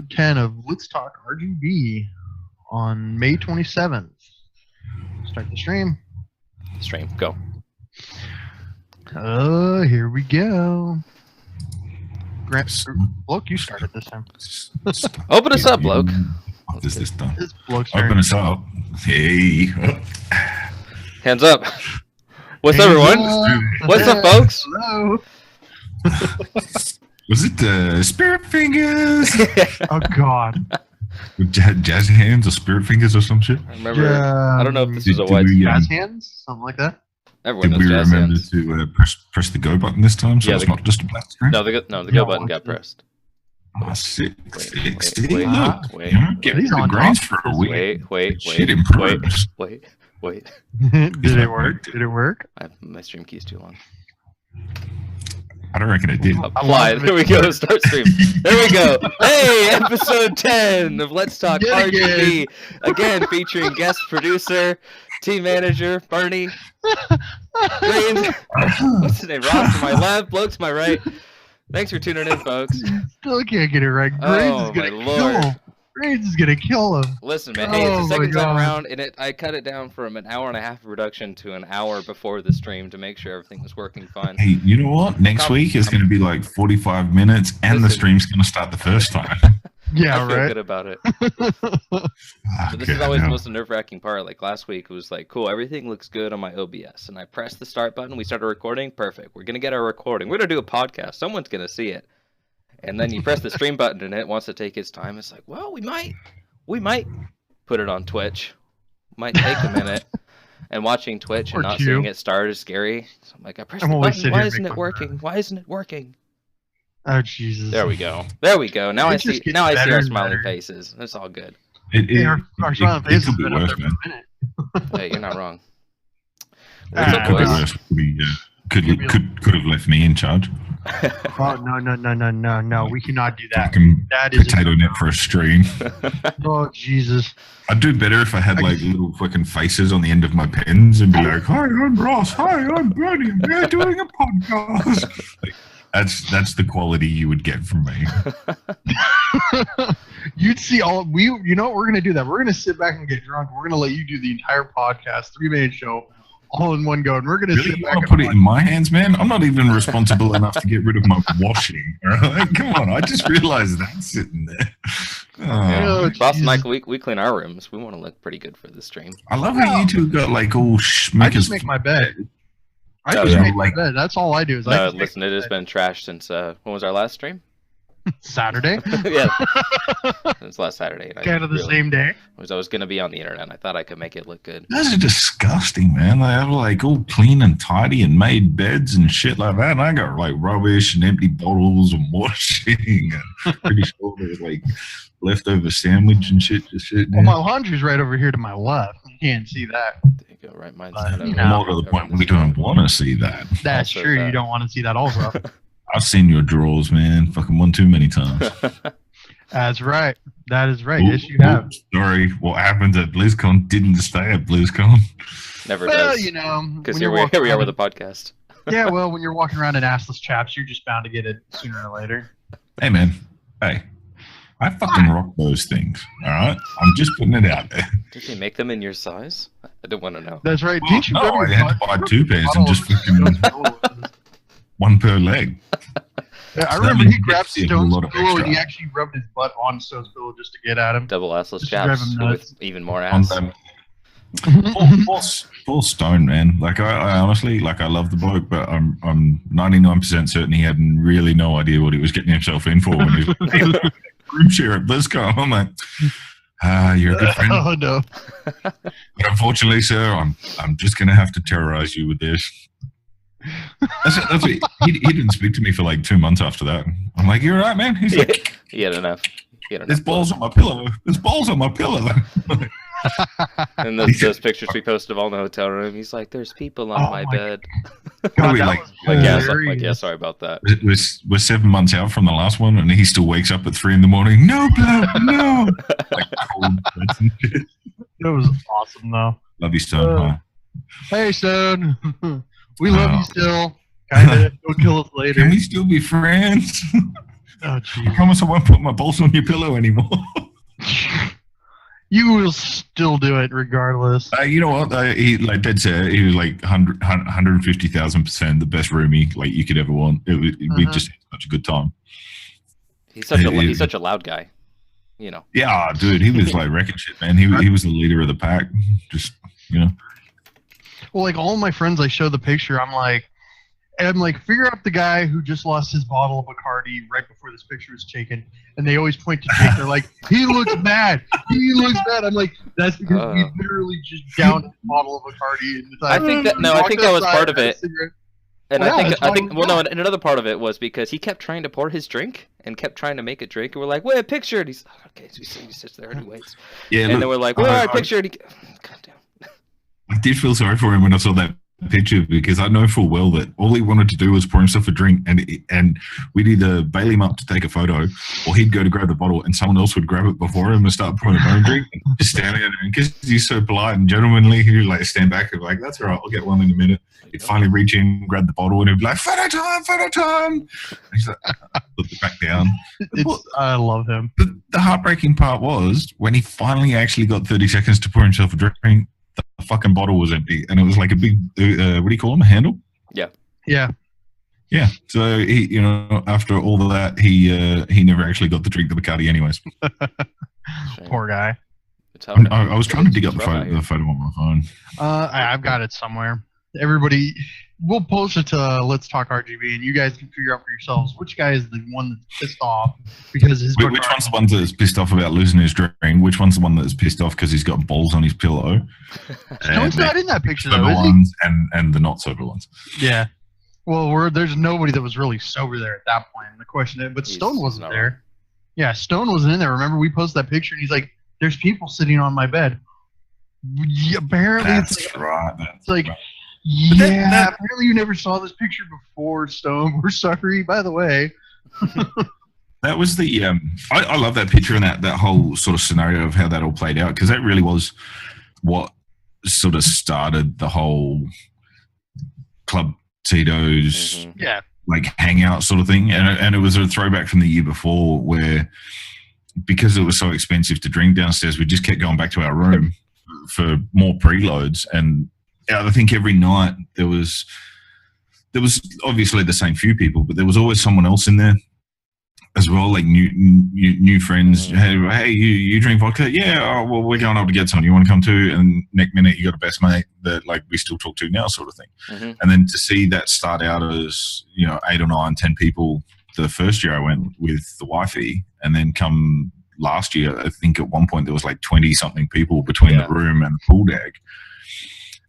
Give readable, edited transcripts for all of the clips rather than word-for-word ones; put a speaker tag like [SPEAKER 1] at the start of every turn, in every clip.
[SPEAKER 1] episode 10 of Let's Talk RGB on May 27th. Start the stream.
[SPEAKER 2] Go.
[SPEAKER 1] Here we go. Bloke, you started this time.
[SPEAKER 2] Open us up, bloke.
[SPEAKER 3] What is this done?
[SPEAKER 1] This bloke's
[SPEAKER 3] Open us up. Hey.
[SPEAKER 2] Hands up. What's up, everyone? What's up, folks?
[SPEAKER 1] Hello.
[SPEAKER 3] Was it Spirit Fingers?
[SPEAKER 1] Oh, God.
[SPEAKER 3] Jazz Hands or Spirit Fingers or some shit?
[SPEAKER 2] I remember. I don't know if this was a white.
[SPEAKER 1] Jazz Hands? Something like that?
[SPEAKER 2] Everyone
[SPEAKER 3] Did
[SPEAKER 2] knows
[SPEAKER 3] we
[SPEAKER 2] jazz
[SPEAKER 3] remember
[SPEAKER 2] hands.
[SPEAKER 3] to press the go button this time so it's not just a black screen?
[SPEAKER 2] No, the go button got pressed.
[SPEAKER 3] Oh, sick.
[SPEAKER 2] Wait,
[SPEAKER 3] See,
[SPEAKER 2] wait,
[SPEAKER 3] look.
[SPEAKER 2] wait,
[SPEAKER 3] You know, get
[SPEAKER 1] He's
[SPEAKER 3] the
[SPEAKER 1] on
[SPEAKER 3] grains
[SPEAKER 1] top.
[SPEAKER 3] for a week.
[SPEAKER 2] Wait.
[SPEAKER 3] Shit improves.
[SPEAKER 2] Did
[SPEAKER 1] Did it work? Did it work?
[SPEAKER 2] my stream key's too long.
[SPEAKER 3] I don't reckon it did.
[SPEAKER 2] Apply. There we go. Start stream. There we go. Hey, episode 10 of Let's Talk RGB. Again, featuring guest producer, team manager, Bernie. Green. What's his name? Ross to my left, bloke to my right. Thanks for tuning in, folks.
[SPEAKER 1] Still can't get it right.
[SPEAKER 2] Oh, my Lord.
[SPEAKER 1] Graves is gonna kill him.
[SPEAKER 2] Listen, man. Hey, it's the
[SPEAKER 1] Oh,
[SPEAKER 2] second
[SPEAKER 1] my
[SPEAKER 2] time
[SPEAKER 1] God.
[SPEAKER 2] around, and I cut it down from an hour and a half of production to an hour before the stream to make sure everything was working fine.
[SPEAKER 3] Hey, you know what? Next week is going to be like 45 minutes and the
[SPEAKER 2] Listen.
[SPEAKER 3] stream's going to start the first time.
[SPEAKER 1] Yeah,
[SPEAKER 2] I feel
[SPEAKER 1] right.
[SPEAKER 2] good about it.
[SPEAKER 3] Ah,
[SPEAKER 2] But this is
[SPEAKER 3] good,
[SPEAKER 2] always
[SPEAKER 3] I
[SPEAKER 2] the
[SPEAKER 3] know.
[SPEAKER 2] most nerve-wracking part. Like last week, it was like, cool, everything looks good on my OBS. And I pressed the start button. We started recording. Perfect. We're going to get our recording. We're going to do a podcast. Someone's going to see it. And then you press the stream button and it wants to take its time. It's like, well, we might put it on Twitch. Might take a minute. And watching Twitch
[SPEAKER 1] Or
[SPEAKER 2] and not
[SPEAKER 1] two.
[SPEAKER 2] seeing it start is scary. So I'm like, I pressed
[SPEAKER 1] I'm
[SPEAKER 2] the
[SPEAKER 1] always
[SPEAKER 2] button.
[SPEAKER 1] sitting
[SPEAKER 2] Why
[SPEAKER 1] here
[SPEAKER 2] isn't it
[SPEAKER 1] making
[SPEAKER 2] working? Why isn't it working?
[SPEAKER 1] Oh, Jesus.
[SPEAKER 2] There we go. There we go. Now
[SPEAKER 1] It
[SPEAKER 2] I
[SPEAKER 1] just
[SPEAKER 2] see.
[SPEAKER 1] gets
[SPEAKER 2] Now I see
[SPEAKER 1] better
[SPEAKER 2] our
[SPEAKER 1] and
[SPEAKER 2] smiling
[SPEAKER 1] better.
[SPEAKER 2] faces. It's all good.
[SPEAKER 1] Hey, our smiling face has
[SPEAKER 3] could be
[SPEAKER 1] been up
[SPEAKER 3] worse,
[SPEAKER 1] there for
[SPEAKER 3] man.
[SPEAKER 1] a minute.
[SPEAKER 2] Hey, you're not wrong.
[SPEAKER 1] Ah,
[SPEAKER 2] What's up,
[SPEAKER 3] Could be
[SPEAKER 2] boys?
[SPEAKER 3] worse. Could have left me in charge.
[SPEAKER 1] Oh, no. We cannot do that.
[SPEAKER 3] Fucking
[SPEAKER 1] That is
[SPEAKER 3] potato net for a stream.
[SPEAKER 1] Oh, Jesus.
[SPEAKER 3] I'd do better if I had like little fucking faces on the end of my pens and be like, "Hi, I'm Ross. Hi, I'm Bernie. We're doing a podcast." Like, that's the quality you would get from me.
[SPEAKER 1] You'd see you know what, we're gonna do that. We're gonna sit back and get drunk. We're gonna let you do the entire podcast, 3-minute show, all in one go, and we're gonna
[SPEAKER 3] Really,
[SPEAKER 1] sit
[SPEAKER 3] you
[SPEAKER 1] back
[SPEAKER 3] want
[SPEAKER 1] and
[SPEAKER 3] to put it
[SPEAKER 1] watch.
[SPEAKER 3] in my hands, man? I'm not even responsible enough to get rid of my washing. All right? Come on, I just realized that's sitting there. Oh,
[SPEAKER 1] Oh,
[SPEAKER 2] Ross and I,
[SPEAKER 1] Jesus.
[SPEAKER 2] we clean our rooms. We want to look pretty good for the stream.
[SPEAKER 3] I love how you two got like all
[SPEAKER 1] I just make my bed. I
[SPEAKER 2] Oh,
[SPEAKER 1] just
[SPEAKER 2] yeah.
[SPEAKER 1] make my
[SPEAKER 3] Like-
[SPEAKER 1] bed. That's all I do. Is I
[SPEAKER 2] No,
[SPEAKER 1] just make
[SPEAKER 2] listen,
[SPEAKER 1] my
[SPEAKER 2] it has
[SPEAKER 1] bed.
[SPEAKER 2] been trashed since when was our last stream?
[SPEAKER 1] Saturday,
[SPEAKER 2] Yeah, it's last Saturday. And
[SPEAKER 1] kind of the same day.
[SPEAKER 2] I was going to be on the internet. And I thought I could make it look good.
[SPEAKER 3] You guys are disgusting, man. They have like all clean and tidy and made beds and shit like that. And I got like rubbish and empty bottles and washing. And pretty sure there's like leftover sandwich and shit. Just shit.
[SPEAKER 1] Well, my laundry's right over here to my left. You can't see that.
[SPEAKER 2] There you go. Right, mine's
[SPEAKER 1] But,
[SPEAKER 2] kind of
[SPEAKER 1] you know.
[SPEAKER 3] More to the point, we don't want to see that.
[SPEAKER 1] That's
[SPEAKER 2] Also
[SPEAKER 1] true.
[SPEAKER 2] that.
[SPEAKER 1] You don't want to see that also.
[SPEAKER 3] I've seen your drawers, man. Fucking one too many times.
[SPEAKER 1] That's right. That is right.
[SPEAKER 3] Ooh,
[SPEAKER 1] Yes, you have.
[SPEAKER 3] Sorry, what happened at BlizzCon didn't stay at BlizzCon.
[SPEAKER 2] Never
[SPEAKER 1] Well,
[SPEAKER 2] does.
[SPEAKER 1] you know,
[SPEAKER 2] Because
[SPEAKER 1] when
[SPEAKER 2] here
[SPEAKER 1] you're
[SPEAKER 2] we
[SPEAKER 1] walking
[SPEAKER 2] are with
[SPEAKER 1] around-
[SPEAKER 2] a podcast.
[SPEAKER 1] Yeah, well, when you're walking around in assless chaps, you're just bound to get it sooner or later.
[SPEAKER 3] Hey, man. Hey. I fucking rock those things. All right? I'm just putting it out there.
[SPEAKER 2] Did they make them in your size? I don't want to know.
[SPEAKER 1] That's right.
[SPEAKER 3] Well,
[SPEAKER 1] Didn't you
[SPEAKER 3] no,
[SPEAKER 1] grab
[SPEAKER 3] I
[SPEAKER 1] your
[SPEAKER 3] had to
[SPEAKER 1] butt-
[SPEAKER 3] buy 2 pairs
[SPEAKER 1] bottle
[SPEAKER 3] and just
[SPEAKER 1] of
[SPEAKER 3] fucking
[SPEAKER 1] Stone's Pillow?
[SPEAKER 3] one per leg.
[SPEAKER 1] Yeah, I
[SPEAKER 3] So that
[SPEAKER 1] remember
[SPEAKER 3] means
[SPEAKER 1] he grabbed
[SPEAKER 3] you get a
[SPEAKER 1] Stone's
[SPEAKER 3] lot of
[SPEAKER 1] pillow and
[SPEAKER 3] extra.
[SPEAKER 1] he actually rubbed his butt on Stone's pillow just to get at him.
[SPEAKER 2] Double assless
[SPEAKER 1] Just drive
[SPEAKER 2] chaps
[SPEAKER 1] him nuts.
[SPEAKER 2] with even more
[SPEAKER 3] On
[SPEAKER 2] ass.
[SPEAKER 3] them. Full stone, man. Like I honestly, like I love the bloke, but I'm 99% certain he had really no idea what he was getting himself in for when he was room share at BlizzCon. I'm like, you're a good friend.
[SPEAKER 1] Oh no!
[SPEAKER 3] But unfortunately, sir, I'm just gonna have to terrorize you with this. That's what, he didn't speak to me for like 2 months after that. I'm like, you're right, man. He's like,
[SPEAKER 2] He had enough.
[SPEAKER 3] there's balls on my pillow. There's balls on my pillow.
[SPEAKER 2] And those pictures we posted of all in the hotel room, he's like, "There's people on
[SPEAKER 1] Oh
[SPEAKER 2] my
[SPEAKER 1] my
[SPEAKER 2] bed."
[SPEAKER 1] God,
[SPEAKER 3] we
[SPEAKER 1] that
[SPEAKER 3] like-
[SPEAKER 1] was
[SPEAKER 2] Like, yeah,
[SPEAKER 1] hilarious.
[SPEAKER 2] sorry about that.
[SPEAKER 3] We're 7 months out from the last one, and he still wakes up at 3 a.m. No, bloke, no. Like, cold sweats and shit.
[SPEAKER 1] That was awesome, though.
[SPEAKER 3] Love you, Stone. Huh?
[SPEAKER 1] Hey, son. We love you still. Kinda. Don't kill us later.
[SPEAKER 3] Can we still be friends?
[SPEAKER 1] Oh,
[SPEAKER 3] I
[SPEAKER 1] jeez.
[SPEAKER 3] promise I won't put my balls on your pillow anymore.
[SPEAKER 1] You will still do it regardless.
[SPEAKER 3] You know what? He like dead set. He was like 150,000% the best roomie like you could ever want. We just had such a good time.
[SPEAKER 2] He's such a loud guy, you know.
[SPEAKER 3] Yeah, dude, he was like wrecking shit, man. He was the leader of the pack. Just
[SPEAKER 1] Well, like all my friends, I show the picture. I'm like, figure out the guy who just lost his bottle of Bacardi right before this picture was taken, and they always point to Jake. They're like, he looks bad. He looks bad. I'm like, that's because we literally just downed a bottle of Bacardi. And
[SPEAKER 2] I think that was part of it. And I think another part of it was because he kept trying to pour his drink and kept trying to make a drink, and we're like, wait, a picture. And he's okay. So he sits there and he waits. Yeah, and then we're like, well, a picture. God damn.
[SPEAKER 3] I did feel sorry for him when I saw that picture because I know full well that all he wanted to do was pour himself a drink, and we'd either bail him up to take a photo, or he'd go to grab the bottle, and someone else would grab it before him and start pouring their own drink. And just standing at him because he's so polite and gentlemanly, he would like stand back and be like, "That's all right, I'll get one in a minute." He'd finally reach in, grab the bottle, and he'd be like, "Photo time, photo time!" And he's like, "Put it back down."
[SPEAKER 1] I love him.
[SPEAKER 3] The heartbreaking part was when he finally actually got 30 seconds to pour himself a drink. The fucking bottle was empty, and it was like a big what do you call them, a handle?
[SPEAKER 1] Yeah.
[SPEAKER 3] So he, after all of that, he never actually got to drink the Bacardi anyways.
[SPEAKER 1] Poor guy.
[SPEAKER 3] I was trying to dig up the photo on my phone.
[SPEAKER 1] I've got it somewhere. Everybody, we'll post it to Let's Talk RGB, and you guys can figure out for yourselves which guy is the one that's pissed off because his.
[SPEAKER 3] Which one's the one that's pissed off about losing his drink? Which one's the one that's pissed off because he's got balls on his pillow?
[SPEAKER 1] Stone's not in that picture though, is
[SPEAKER 3] he? And the not sober ones.
[SPEAKER 1] Yeah. Well, there's nobody that was really sober there at that point. The question, but Stone wasn't there. Right. Yeah, Stone wasn't in there. Remember, we posted that picture, and he's like, "There's people sitting on my bed." Yeah, apparently,
[SPEAKER 3] that's right.
[SPEAKER 1] It's like. Yeah, apparently you never saw this picture before, Stone. We're sorry, by the way.
[SPEAKER 3] That was the I love that picture and that whole sort of scenario of how that all played out, because that really was what sort of started the whole Club Tito's like hangout sort of thing, and it was a throwback from the year before where, because it was so expensive to drink downstairs, we just kept going back to our room for more preloads. And I think every night there was obviously the same few people, but there was always someone else in there as well, like new friends. Hey, you drink vodka? Yeah. Oh, well, we're going up to get some. You want to come too? And next minute you got a best mate that like we still talk to now, sort of thing. And then to see that start out as 8 or 9, 10 people. The first year I went with the wifey, and then come last year, I think at one point there was like 20 something people between the room and the pool deck.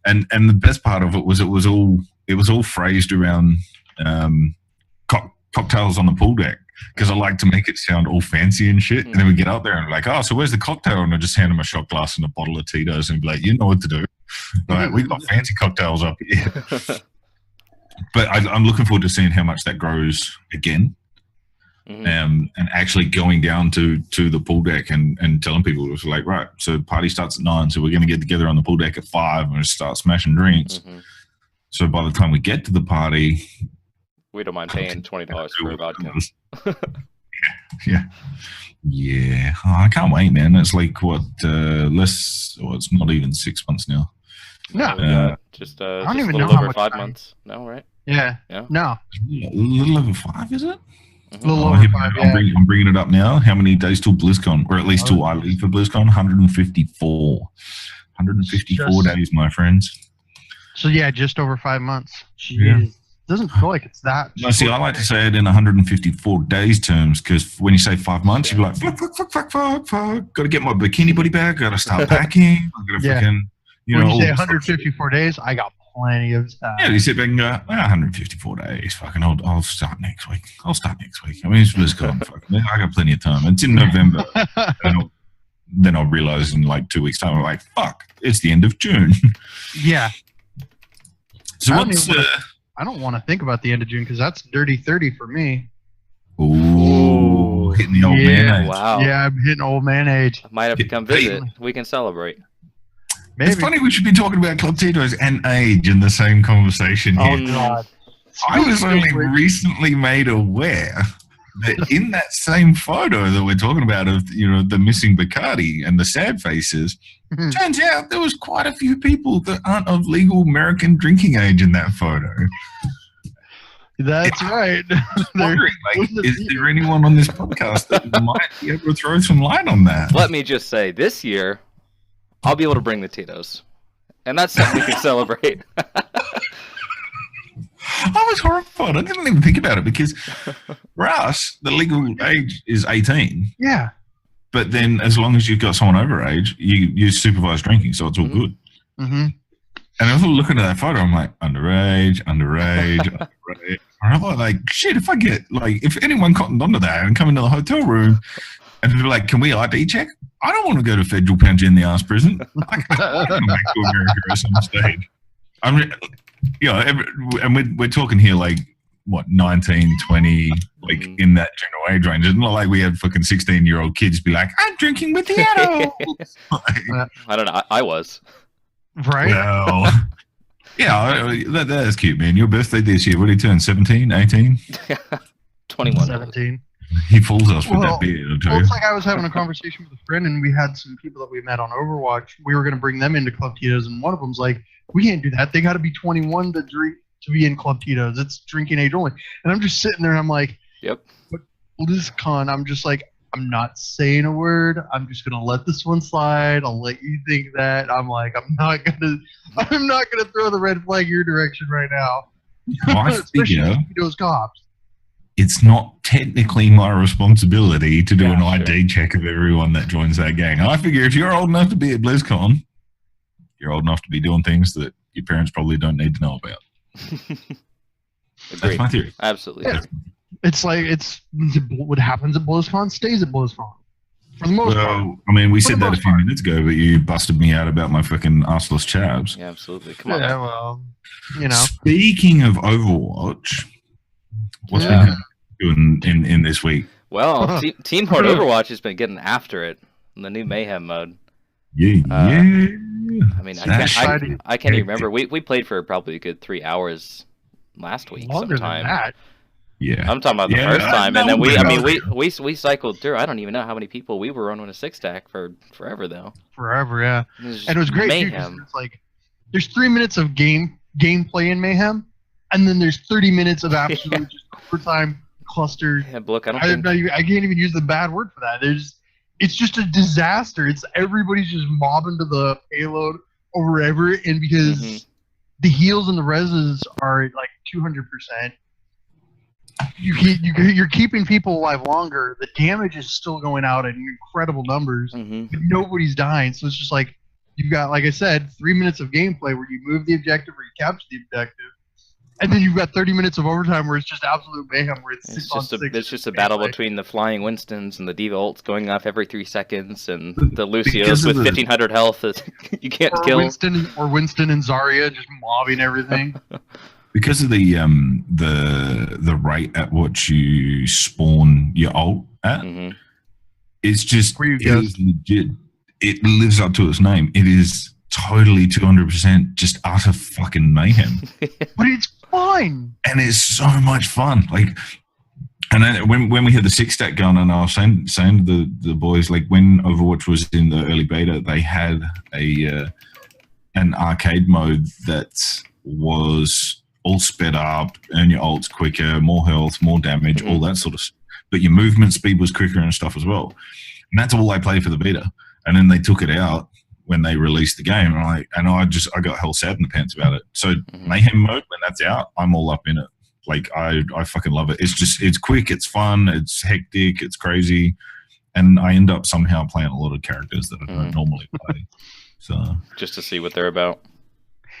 [SPEAKER 3] And the best part of it was it was all phrased around cocktails on the pool deck, because I like to make it sound all fancy and shit. And then we get up there and like, oh, so where's the cocktail? And I just hand them a shot glass and a bottle of Tito's and be like, you know what to do. Like, we've got fancy cocktails up here. But I'm looking forward to seeing how much that grows again. And actually going down to the pool deck and telling people, it was like, right, so the party starts at 9, so we're going to get together on the pool deck at 5 and start smashing drinks. So by the time we get to the party,
[SPEAKER 2] we don't mind paying $20 for a vodka.
[SPEAKER 3] Yeah. Oh, I can't wait, man. It's like it's not even 6 months now.
[SPEAKER 1] No,
[SPEAKER 2] just
[SPEAKER 1] I don't even
[SPEAKER 2] know
[SPEAKER 1] how
[SPEAKER 2] over
[SPEAKER 1] much
[SPEAKER 2] 5
[SPEAKER 1] time.
[SPEAKER 2] months. No, right?
[SPEAKER 1] Yeah. No.
[SPEAKER 3] A little over 5, is it?
[SPEAKER 1] A little over 5,
[SPEAKER 3] I'm bringing it up now. How many days till BlizzCon? Or at least till I leave for BlizzCon? 154. 154 days, my friends.
[SPEAKER 1] So, yeah, just over 5 months. Jeez. Doesn't feel like it's that.
[SPEAKER 3] No, see, I like to say it in 154 days terms, because when you say 5 months, you're like, fuck. Got to get my bikini body back. Got to start packing. I got to freaking,
[SPEAKER 1] when you say 154 days, I got plenty of time.
[SPEAKER 3] Yeah, you sit back and go, 154 days. Fucking, I'll start next week. I mean, it's BlizzCon. I got plenty of time. It's in November. Then I'll realize in like 2 weeks' time, I'm like, fuck, it's the end of June.
[SPEAKER 1] Yeah.
[SPEAKER 3] So
[SPEAKER 1] I don't want to think about the end of June, because that's dirty 30 for me.
[SPEAKER 3] Ooh, hitting the old man age.
[SPEAKER 2] Wow.
[SPEAKER 1] Yeah, I'm hitting old man age.
[SPEAKER 2] I might have to come visit. We can celebrate.
[SPEAKER 1] Maybe.
[SPEAKER 3] It's funny we should be talking about Club Tito's and age in the same conversation here.
[SPEAKER 1] Oh, God.
[SPEAKER 3] I was only recently made aware that in that same photo that we're talking about of the missing Bacardi and the sad faces, turns out there was quite a few people that aren't of legal American drinking age in that photo.
[SPEAKER 1] That's right.
[SPEAKER 3] Wondering, is there anyone on this podcast that might be able to throw some light on that?
[SPEAKER 2] Let me just say, this year, I'll be able to bring the Tito's. And that's something we can celebrate.
[SPEAKER 3] I was horrified. I didn't even think about it because for us, the legal age is 18.
[SPEAKER 1] Yeah.
[SPEAKER 3] But then as long as you've got someone over age, you supervise drinking, so it's all good.
[SPEAKER 1] Mm-hmm.
[SPEAKER 3] And I was looking at that photo, I'm like, underage. And I'm like, shit, if anyone cottoned onto that and come into the hotel room and be like, can we ID check? I don't want to go to federal pension in the ass prison. I want to make to America at some stage. And we're talking here like, what, 19, 20, like in that general age range. It's not like we had fucking 16-year-old kids be like, I'm drinking with the adults.
[SPEAKER 2] I don't know. I was.
[SPEAKER 1] Right?
[SPEAKER 3] Well, yeah, that's cute, man. Your birthday this year, what did you turn, 17, 18?
[SPEAKER 2] 21.
[SPEAKER 1] 17.
[SPEAKER 3] He fools us with that beard, I'll tell you.
[SPEAKER 1] It's like I was having a conversation with a friend, and we had some people that we met on Overwatch. We were going to bring them into Club Tito's, and one of them's like, we can't do that. They got to be 21 to drink to be in Club Tito's. It's drinking age only. And I'm just sitting there, and I'm like,
[SPEAKER 2] yep.
[SPEAKER 1] But BlizzCon, I'm just like, I'm not saying a word. I'm just gonna let this one slide. I'll let you think that. I'm like, I'm not gonna throw the red flag your direction right now.
[SPEAKER 3] I
[SPEAKER 1] Especially
[SPEAKER 3] figure
[SPEAKER 1] those cops.
[SPEAKER 3] it's not technically my responsibility to do an
[SPEAKER 2] sure.
[SPEAKER 3] ID check of everyone that joins that gang. I figure if you're old enough to be at BlizzCon, you're old enough to be doing things that your parents probably don't need to know about. That's my theory.
[SPEAKER 2] Absolutely.
[SPEAKER 1] Yeah. It's like what happens at BlizzCon stays at BlizzCon for the most part.
[SPEAKER 3] I mean, we
[SPEAKER 1] For
[SPEAKER 3] said
[SPEAKER 1] the
[SPEAKER 3] that a
[SPEAKER 1] most
[SPEAKER 3] few
[SPEAKER 1] part.
[SPEAKER 3] minutes ago, but you busted me out about my fucking arseless chavs.
[SPEAKER 2] Yeah, absolutely. Come on.
[SPEAKER 1] Yeah, well,
[SPEAKER 3] Speaking of Overwatch, what's been doing in this week?
[SPEAKER 2] Well, Team Horde Overwatch has been getting after it in the new Mayhem mode.
[SPEAKER 3] Yeah.
[SPEAKER 2] I mean, I can't even remember. We played for probably a good 3 hours last week.
[SPEAKER 1] Longer
[SPEAKER 2] sometime.
[SPEAKER 1] than that.
[SPEAKER 3] Yeah.
[SPEAKER 2] I'm talking about the first time, and then we cycled through. I don't even know how many people we were running a 6-stack for forever though.
[SPEAKER 1] Forever, yeah.
[SPEAKER 2] And
[SPEAKER 1] it was great too, 'cause
[SPEAKER 2] Mayhem.
[SPEAKER 1] it's like there's 3 minutes of gameplay in Mayhem, and then there's 30 minutes of absolute just overtime cluster.
[SPEAKER 2] Yeah, look, I
[SPEAKER 1] can't even use the bad word for that. It's just a disaster. It's everybody's just mobbing to the payload over ever, and because the heals and the reses are at like 200%. You're keeping people alive longer. The damage is still going out in incredible numbers, but nobody's dying. So it's just like you've got, like I said, 3 minutes of gameplay where you move the objective or you capture the objective, and then you've got 30 minutes of overtime where it's just absolute mayhem. Where it's
[SPEAKER 2] just a battle between the flying Winstons and the D.Va ults going off every 3 seconds, and the Lucios with 1500 health that you can't kill.
[SPEAKER 1] Winston and Zarya just mobbing everything.
[SPEAKER 3] Because of the rate at which you spawn your ult at, it's just it is legit. It lives up to its name. It is totally 200% just utter fucking mayhem.
[SPEAKER 1] But it's fun.
[SPEAKER 3] And it's so much fun. Like, and then when we had the 6-stack going, and I was saying to the boys, like when Overwatch was in the early beta, they had an arcade mode that was all sped up, earn your ults quicker, more health, more damage, all that sort of stuff. But your movement speed was quicker and stuff as well. And that's all I played for the beta. And then they took it out when they released the game. And I got hell sad in the pants about it. So Mayhem mode, when that's out, I'm all up in it. Like I fucking love it. It's quick, it's fun, it's hectic, it's crazy. And I end up somehow playing a lot of characters that I don't normally play. So
[SPEAKER 2] just to see what they're about.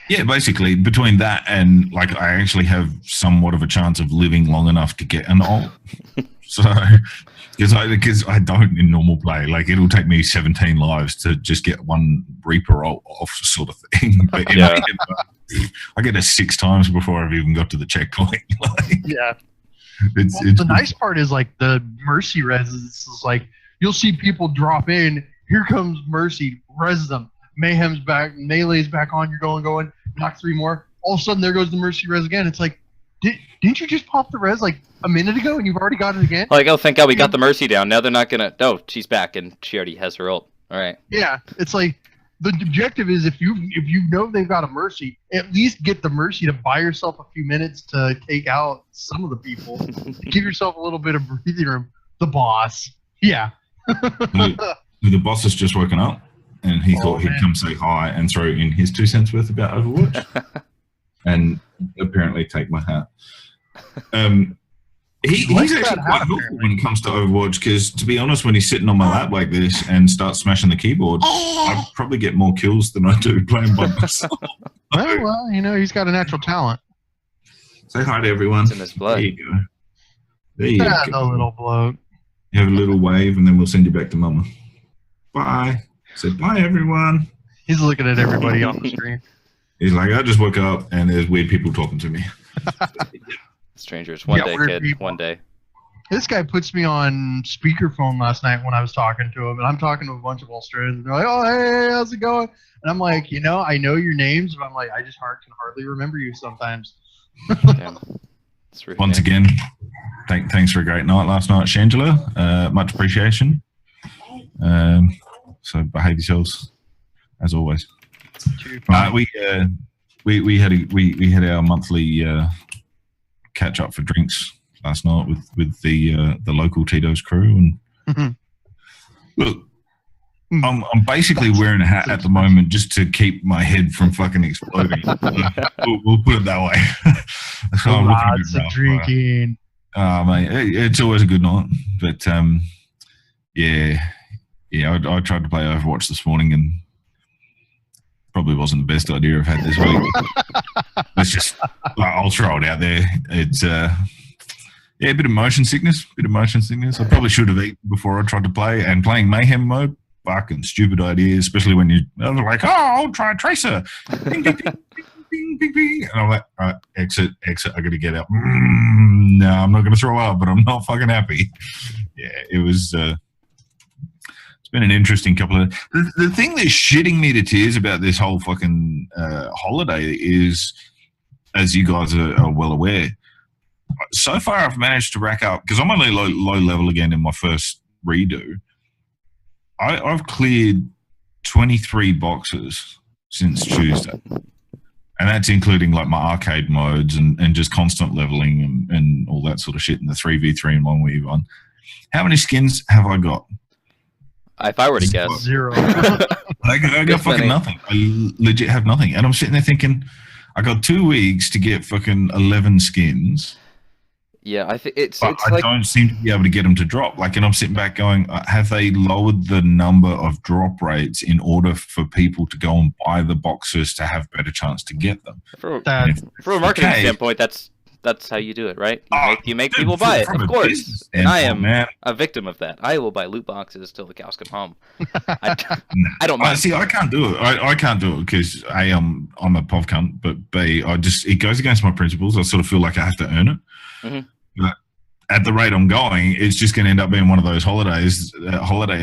[SPEAKER 3] Yeah, basically, between that and, like, I actually have somewhat of a chance of living long enough to get an ult. So, because I don't in normal play. Like, it'll take me 17 lives to just get one Reaper ult off sort of thing. But I get it 6 times before I've even got to the checkpoint.
[SPEAKER 1] Yeah.
[SPEAKER 3] It's
[SPEAKER 1] the nice part is, like, the Mercy res is like, you'll see people drop in, here comes Mercy, res them. Mayhem's back, Melee's back on, you're going, knock 3 more. All of a sudden, there goes the Mercy res again. It's like, did didn't you just pop the res like a minute ago and you've already got it again?
[SPEAKER 2] Like, oh, thank God we got the Mercy down. Now they're not gonna. Oh, she's back and she already has her ult. All right.
[SPEAKER 1] Yeah, it's like the objective is if you know they've got a Mercy, at least get the Mercy to buy yourself a few minutes to take out some of the people. Give yourself a little bit of breathing room. The boss. Yeah.
[SPEAKER 3] The boss has just woken up, and he thought he'd come say hi and throw in his 2 cents worth about Overwatch, and apparently take my hat. He's actually quite helpful when it comes to Overwatch, because to be honest, when he's sitting on my lap like this and starts smashing the keyboard, I probably get more kills than I do playing by myself.
[SPEAKER 1] Well, you know, he's got a natural talent.
[SPEAKER 3] Say hi to everyone.
[SPEAKER 2] It's in his blood.
[SPEAKER 3] There you go. There you go.
[SPEAKER 1] The little bloke.
[SPEAKER 3] You have a little wave, and then we'll send you back to Mama. Bye. Say bye, everyone.
[SPEAKER 1] He's looking at everybody on the screen.
[SPEAKER 3] He's like, I just woke up, and there's weird people talking to me.
[SPEAKER 2] Strangers. One day, kid.
[SPEAKER 1] People.
[SPEAKER 2] One day.
[SPEAKER 1] This guy puts me on speakerphone last night when I was talking to him, and I'm talking to a bunch of Australians. They're like, "Oh, hey, how's it going?" And I'm like, you know, I know your names, but I'm like, I just can hardly remember you sometimes.
[SPEAKER 2] Damn.
[SPEAKER 3] Once again, thanks for a great night last night, Shangela. Much appreciation. So behave yourselves as always. We had our monthly catch up for drinks last night with the local Tito's crew, and look, I'm basically wearing a hat at the moment just to keep my head from fucking exploding. We'll put it that way. So
[SPEAKER 1] Lots of drinking.
[SPEAKER 3] Mate, it's always a good night, but yeah. I tried to play Overwatch this morning, and probably wasn't the best idea I've had this week. Let's just, I'll throw it out there. It's a bit of motion sickness. I probably should have eaten before I tried to play, and playing Mayhem mode, fucking stupid idea, especially when you're like, oh, I'll try Tracer. Ding, ding, ding, ding, ding, ding. And I'm like, all right, exit, I gotta get out. No, I'm not gonna throw up, but I'm not fucking happy. Yeah, it was, it's been an interesting couple of... The thing that's shitting me to tears about this whole fucking holiday is, as you guys are well aware, so far I've managed to rack up, because I'm only low level again in my first redo, I've cleared 23 boxes since Tuesday. And that's including like my arcade modes and just constant leveling and all that sort of shit in the 3v3 and 1v1. How many skins have I got?
[SPEAKER 2] If I were to guess,
[SPEAKER 1] 0.
[SPEAKER 3] I got fucking nothing. I legit have nothing. And I'm sitting there thinking, I got 2 weeks to get fucking 11 skins.
[SPEAKER 2] Yeah, I think it's
[SPEAKER 3] I
[SPEAKER 2] like,
[SPEAKER 3] don't seem to be able to get them to drop. Like, and I'm sitting back going, have they lowered the number of drop rates in order for people to go and buy the boxes to have better chance to get them?
[SPEAKER 2] from a marketing standpoint, that's how you do it, right? You make people buy it, of course. And I am a victim of that. I will buy loot boxes till the cows come home. I don't mind.
[SPEAKER 3] See, I can't do it. I can't do it because A, I'm a POV cunt, but B, it goes against my principles. I sort of feel like I have to earn it. Mm-hmm. But at the rate I'm going, it's just going to end up being one of those holiday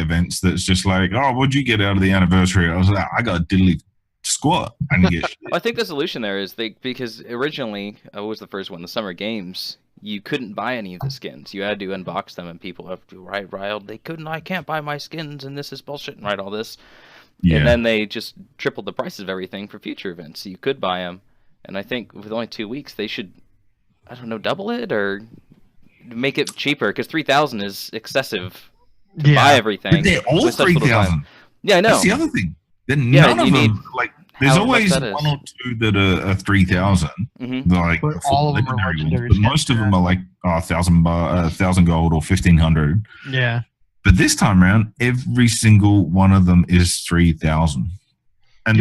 [SPEAKER 3] events that's just like, oh, what'd you get out of the anniversary? I was like, I got a diddly squat. I didn't get shit.
[SPEAKER 2] I think the solution there is because originally, what was the first one? The Summer Games, you couldn't buy any of the skins. You had to unbox them, and people have to riled. I can't buy my skins, and this is bullshit, and write all this. Yeah. And then they just tripled the prices of everything for future events. So you could buy them, and I think with only 2 weeks, they should, I don't know, double it or make it cheaper, because 3,000 is excessive to buy everything.
[SPEAKER 3] But they're all 3,000.
[SPEAKER 2] Yeah, I know.
[SPEAKER 3] That's the other thing. None of them, like, there's always one or two that are 3,000. Mm-hmm. Like,
[SPEAKER 1] but all of them are legendary.
[SPEAKER 3] But most of them are like 1,000 gold or 1,500.
[SPEAKER 1] Yeah.
[SPEAKER 3] But this time around, every single one of them is 3,000. And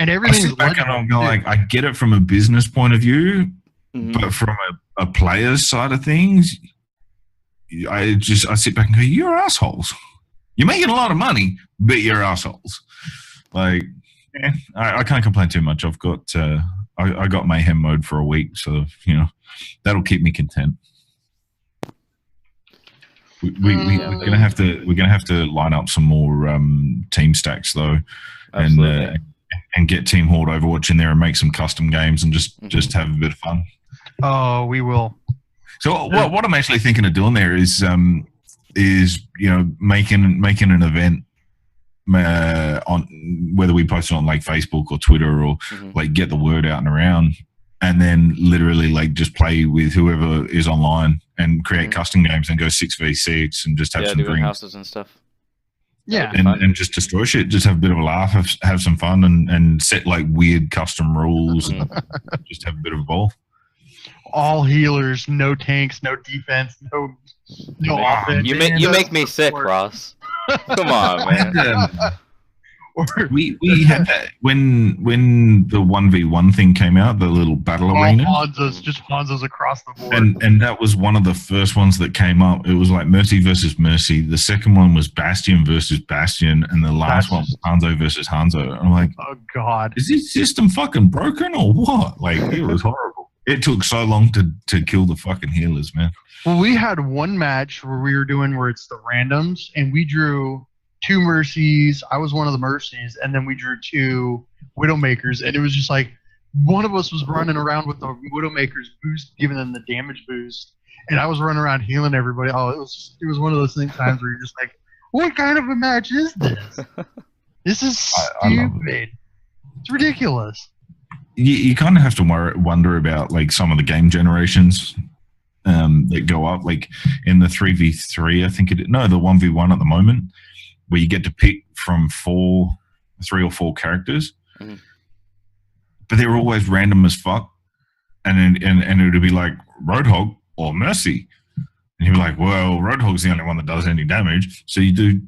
[SPEAKER 1] everything is
[SPEAKER 3] legendary. I'm going like, I get it from a business point of view. Mm-hmm. But from a player's side of things, I sit back and go, you're assholes. You're making a lot of money, but you're assholes. Like, I can't complain too much. I've got I got Mayhem mode for a week, so that'll keep me content. We're gonna have to line up some more team stacks though, and get Team Horde Overwatch in there and make some custom games and just have a bit of fun.
[SPEAKER 1] Oh, we will.
[SPEAKER 3] So what I'm actually thinking of doing there is making an event on whether we post it on like Facebook or Twitter or like get the word out and around, and then literally like just play with whoever is online and create custom games and go 6v6 and just have some drinks,
[SPEAKER 2] houses and stuff.
[SPEAKER 1] Yeah,
[SPEAKER 3] and just destroy shit. Just have a bit of a laugh, have some fun, and set like weird custom rules, and just have a bit of a ball.
[SPEAKER 1] All healers, no tanks, no defense, no offense.
[SPEAKER 2] You make me sick, Ross. Come on, man.
[SPEAKER 3] We had that when the 1v1 thing came out, the little battle arena.
[SPEAKER 1] Hanzos across the board.
[SPEAKER 3] And that was one of the first ones that came up. It was like Mercy versus Mercy. The second one was Bastion versus Bastion, and the last one was Hanzo versus Hanzo. I'm like,
[SPEAKER 1] oh god,
[SPEAKER 3] is this system fucking broken or what? Like, it was horrible. It took so long to kill the fucking healers, man.
[SPEAKER 1] Well, we had one match where it's the randoms, and we drew 2 Mercies. I was one of the Mercies, and then we drew 2 Widowmakers, and it was just like one of us was running around with the Widowmakers boost, giving them the damage boost, and I was running around healing everybody. Oh, it was one of those times where you're just like, what kind of a match is this? This is stupid. It's ridiculous.
[SPEAKER 3] You kind of have to wonder about like some of the game generations that go up, like in the 3v3, I think the 1v1 at the moment, where you get to pick from 3 or 4 characters, but they're always random as fuck, and it would be like Roadhog or Mercy, and you'd be like, well, Roadhog's the only one that does any damage, so you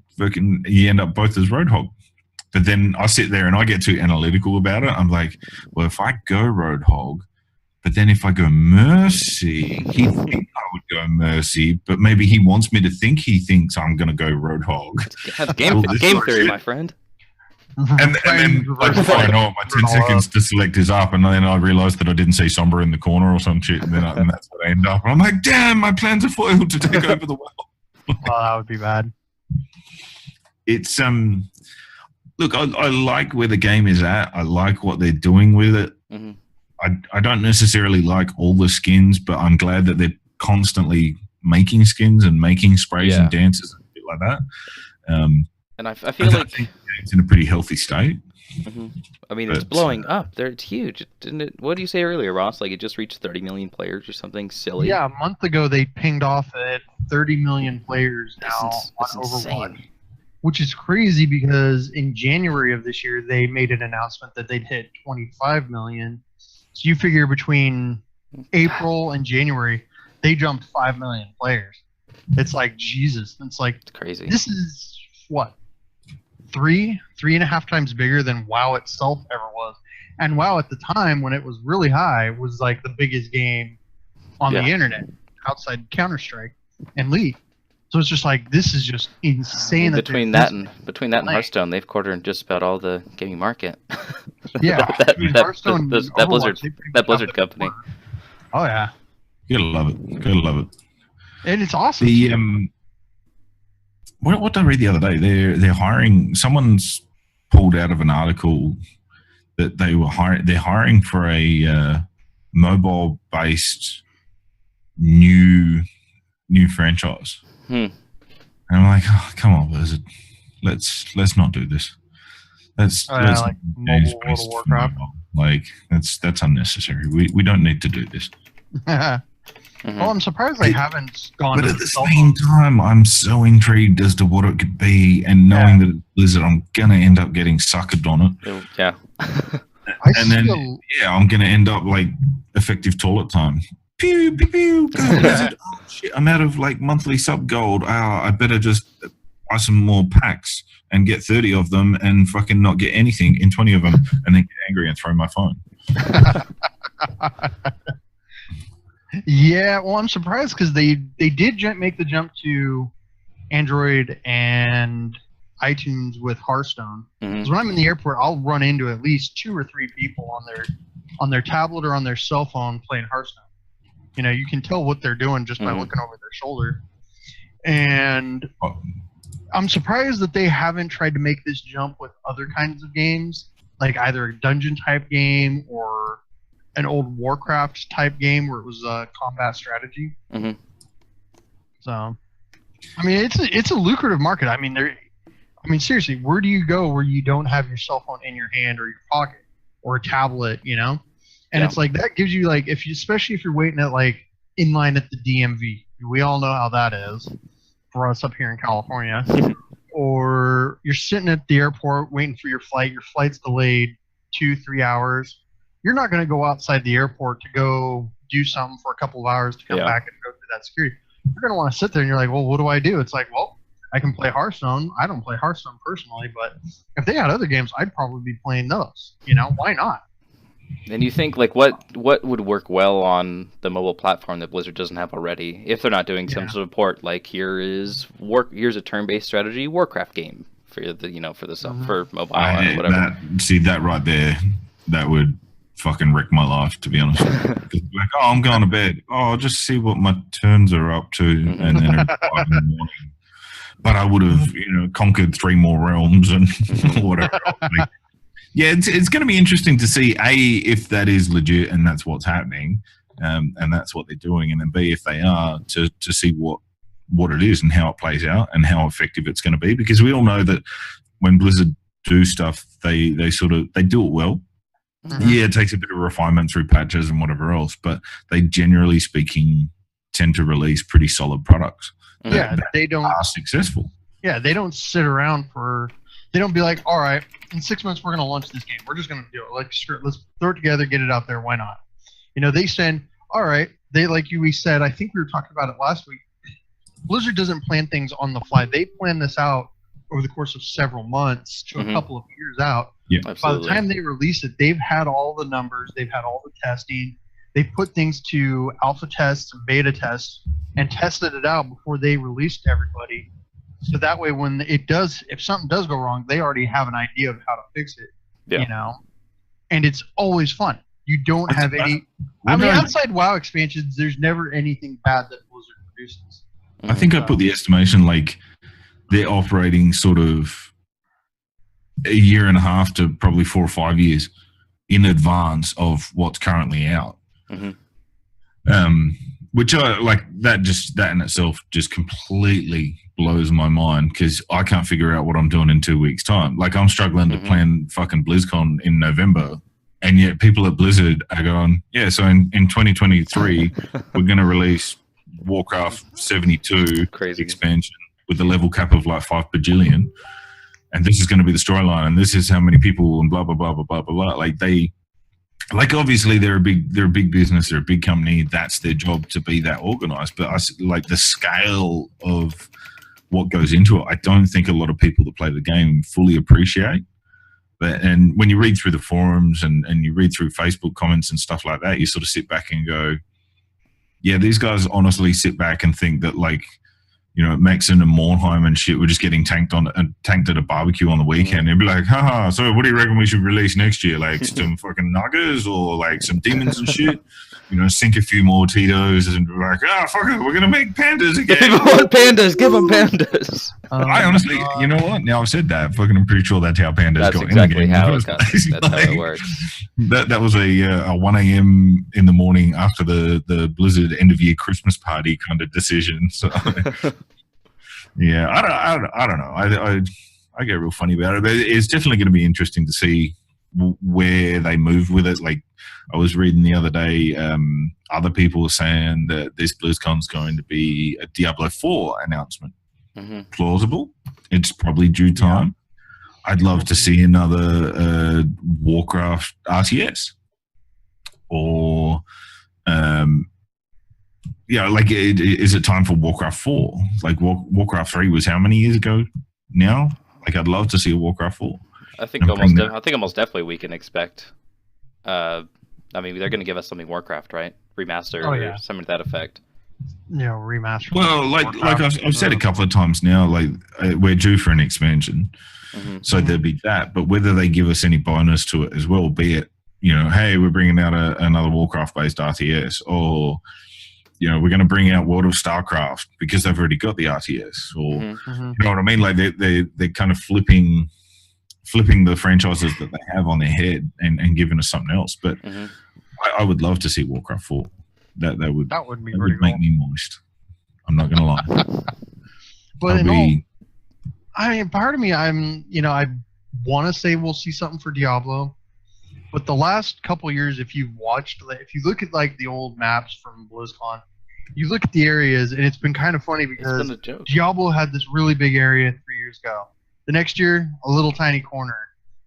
[SPEAKER 3] end up both as Roadhog. But then I sit there and I get too analytical about it. I'm like, well, if I go Roadhog, but then if I go Mercy, he'd think I would go Mercy, but maybe he wants me to think he thinks I'm going to go Roadhog.
[SPEAKER 2] Have game theory, my friend.
[SPEAKER 3] And then before I know it, my 10 seconds to select is up, and then I realised that I didn't see Sombra in the corner or some shit, and that's what I end up. And I'm like, damn, my plans are foiled to take over the world.
[SPEAKER 1] Oh, that would be bad.
[SPEAKER 3] It's look, I like where the game is at. I like what they're doing with it. I don't necessarily like all the skins, but I'm glad that they're constantly making skins and making sprays and dances and shit like that.
[SPEAKER 2] And I feel like
[SPEAKER 3] it's in a pretty healthy state.
[SPEAKER 2] I mean, it's blowing up. It's huge. Didn't it? What did you say earlier, Ross? Like it just reached 30 million players or something silly.
[SPEAKER 1] Yeah, a month ago they pinged off at 30 million players now on Overwatch.
[SPEAKER 2] Insane.
[SPEAKER 1] Which is crazy because in January of this year, they made an announcement that they'd hit 25 million. So you figure between April and January, they jumped 5 million players. It's like, Jesus. It's like,
[SPEAKER 2] it's crazy.
[SPEAKER 1] This is, what, 3.5 times bigger than WoW itself ever was. And WoW at the time, when it was really high, was like the biggest game on the internet, outside Counter-Strike and League. So it's just like, this is just insane.
[SPEAKER 2] Between that and Hearthstone, they've cornered just about all the gaming market.
[SPEAKER 1] Yeah,
[SPEAKER 2] that Blizzard company.
[SPEAKER 1] Oh yeah,
[SPEAKER 3] you gotta love it. Gotta love it.
[SPEAKER 1] And it's awesome.
[SPEAKER 3] What did I read the other day? They're hiring. Someone's pulled out of an article that they're hiring for a mobile-based new franchise. And I'm like, oh, come on, Blizzard. Let's not do this. Let's
[SPEAKER 1] like mobile World of Warcraft.
[SPEAKER 3] Like that's unnecessary. We don't need to do this.
[SPEAKER 1] Well, I'm surprised they haven't gone.
[SPEAKER 3] But at the same time, I'm so intrigued as to what it could be, and knowing that it's Blizzard, I'm gonna end up getting suckered on it.
[SPEAKER 2] Yeah.
[SPEAKER 3] I'm gonna end up like effective toilet time. Pew pew pew. Go Blizzard. Oh shit! I'm out of like monthly sub gold. I better just buy some more packs and get 30 of them and fucking not get anything in 20 of them, and then get angry and throw my phone.
[SPEAKER 1] Yeah, well, I'm surprised because they did make the jump to Android and iTunes with Hearthstone. Because when I'm in the airport, I'll run into at least 2 or 3 people on their tablet or on their cell phone playing Hearthstone. You know, you can tell what they're doing just by looking over their shoulder. And I'm surprised that they haven't tried to make this jump with other kinds of games, like either a dungeon type game or an old Warcraft type game where it was combat strategy.
[SPEAKER 2] Mm-hmm.
[SPEAKER 1] So, I mean, it's a lucrative market. I mean, seriously, where do you go where you don't have your cell phone in your hand or your pocket or a tablet? You know, and it's like that gives you like especially if you're waiting at like in line at the DMV. We all know how that is for us up here in California. Or you're sitting at the airport waiting for your flight. Your flight's delayed 2-3 hours. You're not going to go outside the airport to go do something for a couple of hours to come back and go through that security. You're going to want to sit there and you're like, well, what do I do? It's like, well, I can play Hearthstone. I don't play Hearthstone personally, but if they had other games, I'd probably be playing those. You know, why not?
[SPEAKER 2] And you think like what would work well on the mobile platform that Blizzard doesn't have already? If they're not doing some support, like here's a turn-based strategy Warcraft game for for mobile or whatever.
[SPEAKER 3] That right there, that would fucking wreck my life, to be honest. Like, oh, I'm going to bed. Oh, I'll just see what my turns are up to, and then at 5 in the morning. But I would have, conquered 3 more realms and whatever. Like, yeah, it's going to be interesting to see, A, if that is legit and that's what's happening, and that's what they're doing, and then B, if they are, to see what it is and how it plays out and how effective it's going to be. Because we all know that when Blizzard do stuff, they do it well. Mm-hmm. Yeah, it takes a bit of refinement through patches and whatever else, but they generally speaking tend to release pretty solid products.
[SPEAKER 1] They don't
[SPEAKER 3] are successful.
[SPEAKER 1] Yeah, they don't sit around they don't be like, all right, in 6 months we're going to launch this game. We're just going to do it. Like, let's throw it together, get it out there. Why not? They send, all right, we said, I think we were talking about it last week. Blizzard doesn't plan things on the fly. They plan this out over the course of several months to a couple of years out.
[SPEAKER 3] Yeah,
[SPEAKER 1] absolutely. By the time they release it, they've had all the numbers, they've had all the testing, they put things to alpha tests and beta tests and tested it out before they released to everybody. So that way, if something does go wrong, they already have an idea of how to fix it. Yeah. And it's always fun. You don't have any. Outside WoW expansions, there's never anything bad that Blizzard produces.
[SPEAKER 3] I think I put the estimation like they're operating sort of a year and a half to probably 4 or 5 years in advance of what's currently out. Mm-hmm. Which I like that in itself just completely blows my mind because I can't figure out what I'm doing in 2 weeks' time. Like I'm struggling to plan fucking BlizzCon in November, and yet people at Blizzard are going, yeah, so in 2023 we're going to release Warcraft 72 expansion with a level cap of like 5 bajillion, and this is going to be the storyline, and this is how many people, and blah blah blah blah blah blah. Like obviously they're a big business, they're a big company. That's their job to be that organized. But like the scale of what goes into it, I don't think a lot of people that play the game fully appreciate. And when you read through the forums and you read through Facebook comments and stuff like that, you sort of sit back and go, yeah, these guys honestly sit back and think that like, Maxon and Mornheim and shit were just getting tanked at a barbecue on the weekend. They'd be like, haha, so what do you reckon we should release next year? Like some fucking nuggets or like some demons and shit? Sink a few more Tito's and be like, fuck it, we're going to make pandas again.
[SPEAKER 2] People want pandas, give them pandas.
[SPEAKER 3] I honestly, you know what? Now I've said that, fucking I'm pretty sure that's how pandas got
[SPEAKER 2] exactly
[SPEAKER 3] in the game.
[SPEAKER 2] That's how it works.
[SPEAKER 3] That was a 1 a.m. in the morning after the Blizzard end of year Christmas party kind of decision. So yeah, I don't know. I get real funny about it, but it's definitely going to be interesting to see where they move with it. Like I was reading the other day, other people were saying that this BlizzCon's going to be a Diablo 4 announcement. Mm-hmm. Plausible. It's probably due time. I'd love to see another Warcraft RTS, or is it time for Warcraft 4? Like Warcraft 3 was how many years ago now? Like I'd love to see a Warcraft 4.
[SPEAKER 2] I think almost definitely we can expect. I mean, they're going to give us something Warcraft, right? Remaster or something to that effect.
[SPEAKER 1] Yeah, remaster.
[SPEAKER 3] Well, like I've said a couple of times now, like we're due for an expansion, so there'll be that. But whether they give us any bonus to it as well, be it hey, we're bringing out another Warcraft-based RTS, or we're going to bring out World of StarCraft because they've already got the RTS, or you know what I mean? Like they're kind of flipping the franchises that they have on their head and giving us something else. But I would love to see Warcraft 4. That would
[SPEAKER 1] be
[SPEAKER 3] that
[SPEAKER 1] pretty
[SPEAKER 3] would make
[SPEAKER 1] cool.
[SPEAKER 3] me moist. I'm not gonna lie.
[SPEAKER 1] But part of me, I want to say we'll see something for Diablo, but the last couple years, if you look at like the old maps from BlizzCon, you look at the areas, and it's been kind of funny because Diablo had this really big area 3 years ago. The next year, a little tiny corner.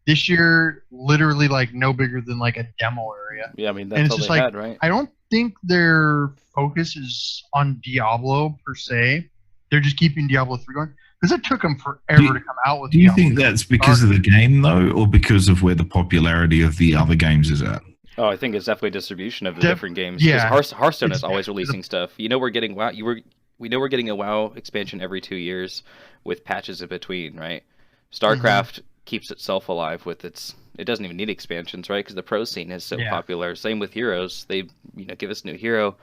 [SPEAKER 1] This year, literally like no bigger than like a demo area.
[SPEAKER 2] Yeah, I mean that's all they had, right?
[SPEAKER 1] I don't think their focus is on Diablo per se. They're just keeping Diablo 3 going because it took them forever to come out with.
[SPEAKER 3] Do you think that's because of the game though, or because of where the popularity of the other games is at?
[SPEAKER 2] Oh, I think it's definitely distribution of the different games.
[SPEAKER 1] Yeah,
[SPEAKER 2] because Hearthstone is always releasing stuff. You know, we're getting WoW. We know we're getting a WoW expansion every 2 years with patches in between, right? StarCraft keeps itself alive with its. It doesn't even need expansions, right? Because the pro scene is so popular. Same with heroes. They, give us a new hero.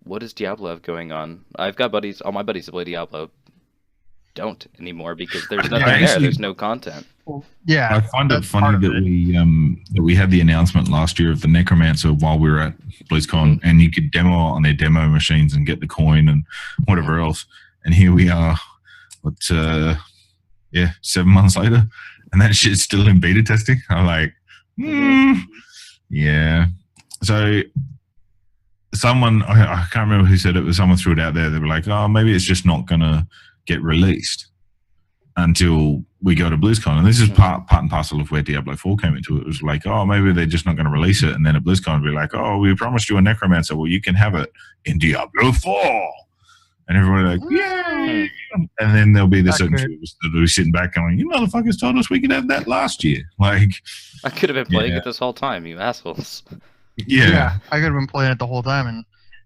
[SPEAKER 2] What does Diablo have going on? I've got buddies. All my buddies that play Diablo don't anymore because there's nothing there. There's no content.
[SPEAKER 1] Yeah,
[SPEAKER 3] I find it funny that we had the announcement last year of the Necromancer while we were at BlizzCon, and you could demo on their demo machines and get the coin and whatever else. And here we are, 7 months later, and that shit's still in beta testing. I'm like, yeah. So someone, I can't remember who said it, but someone threw it out there. They were like, oh, maybe it's just not gonna get released until we go to BlizzCon. And this is part and parcel of where Diablo 4 came into it. It was like, oh, maybe they're just not going to release it. And then at BlizzCon, be like, oh, we promised you a Necromancer. Well, you can have it in Diablo 4. And everybody like, yay! And then there'll be the certain few of us that will be sitting back going, you motherfuckers told us we could have that last year. Like,
[SPEAKER 2] I could have been playing it this whole time, you assholes.
[SPEAKER 1] Yeah, I could have been playing it the whole time, and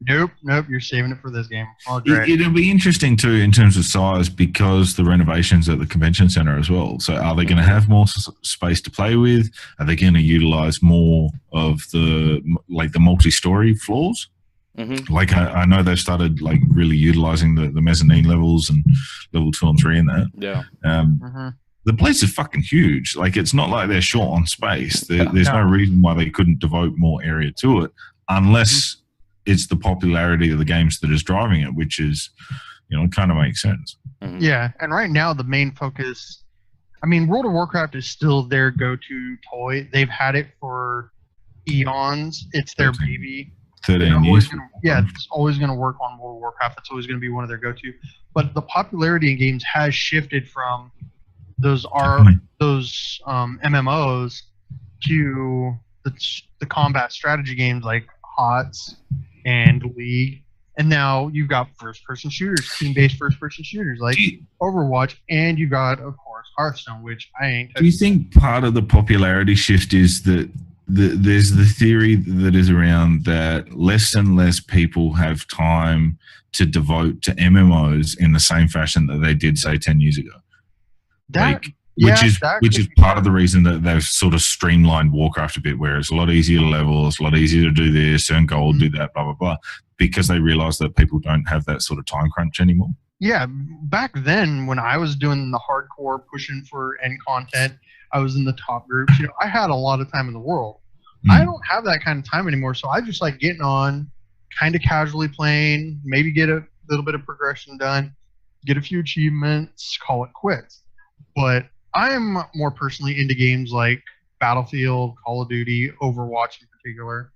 [SPEAKER 1] nope, you're saving it for this game.
[SPEAKER 3] It'll be interesting too in terms of size because the renovations at the convention center as well. So are they going to have more space to play with? Are they going to utilize more of the multi-story floors? Like I know they've started like really utilizing the mezzanine levels and level 2 and 3 in that.
[SPEAKER 2] Yeah.
[SPEAKER 3] The place is fucking huge. Like it's not like they're short on space. There's no reason why they couldn't devote more area to it unless it's the popularity of the games that is driving it, which is, it kind of makes sense.
[SPEAKER 1] Yeah, and right now the main focus, World of Warcraft is still their go-to toy. They've had it for eons. It's their baby.
[SPEAKER 3] 13 years.
[SPEAKER 1] It's always going to work on World of Warcraft. It's always going to be one of their go-to. But the popularity in games has shifted from those MMOs to the combat strategy games like HOTS and League, and now you've got first-person shooters, team-based first-person shooters like Overwatch, and you've got, of course, Hearthstone, which I ain't.
[SPEAKER 3] Do you think part of the popularity shift is that there's the theory that is around that less and less people have time to devote to MMOs in the same fashion that they did, say, 10 years ago? Which is part of the reason that they've sort of streamlined Warcraft a bit, where it's a lot easier to level, it's a lot easier to do this, earn gold, do that, blah, blah, blah, because they realize that people don't have that sort of time crunch anymore.
[SPEAKER 1] Yeah, back then when I was doing the hardcore pushing for end content, I was in the top groups, I had a lot of time in the world. I don't have that kind of time anymore, so I just like getting on, kind of casually playing, maybe get a little bit of progression done, get a few achievements, call it quits. But I'm more personally into games like Battlefield, Call of Duty, Overwatch in particular,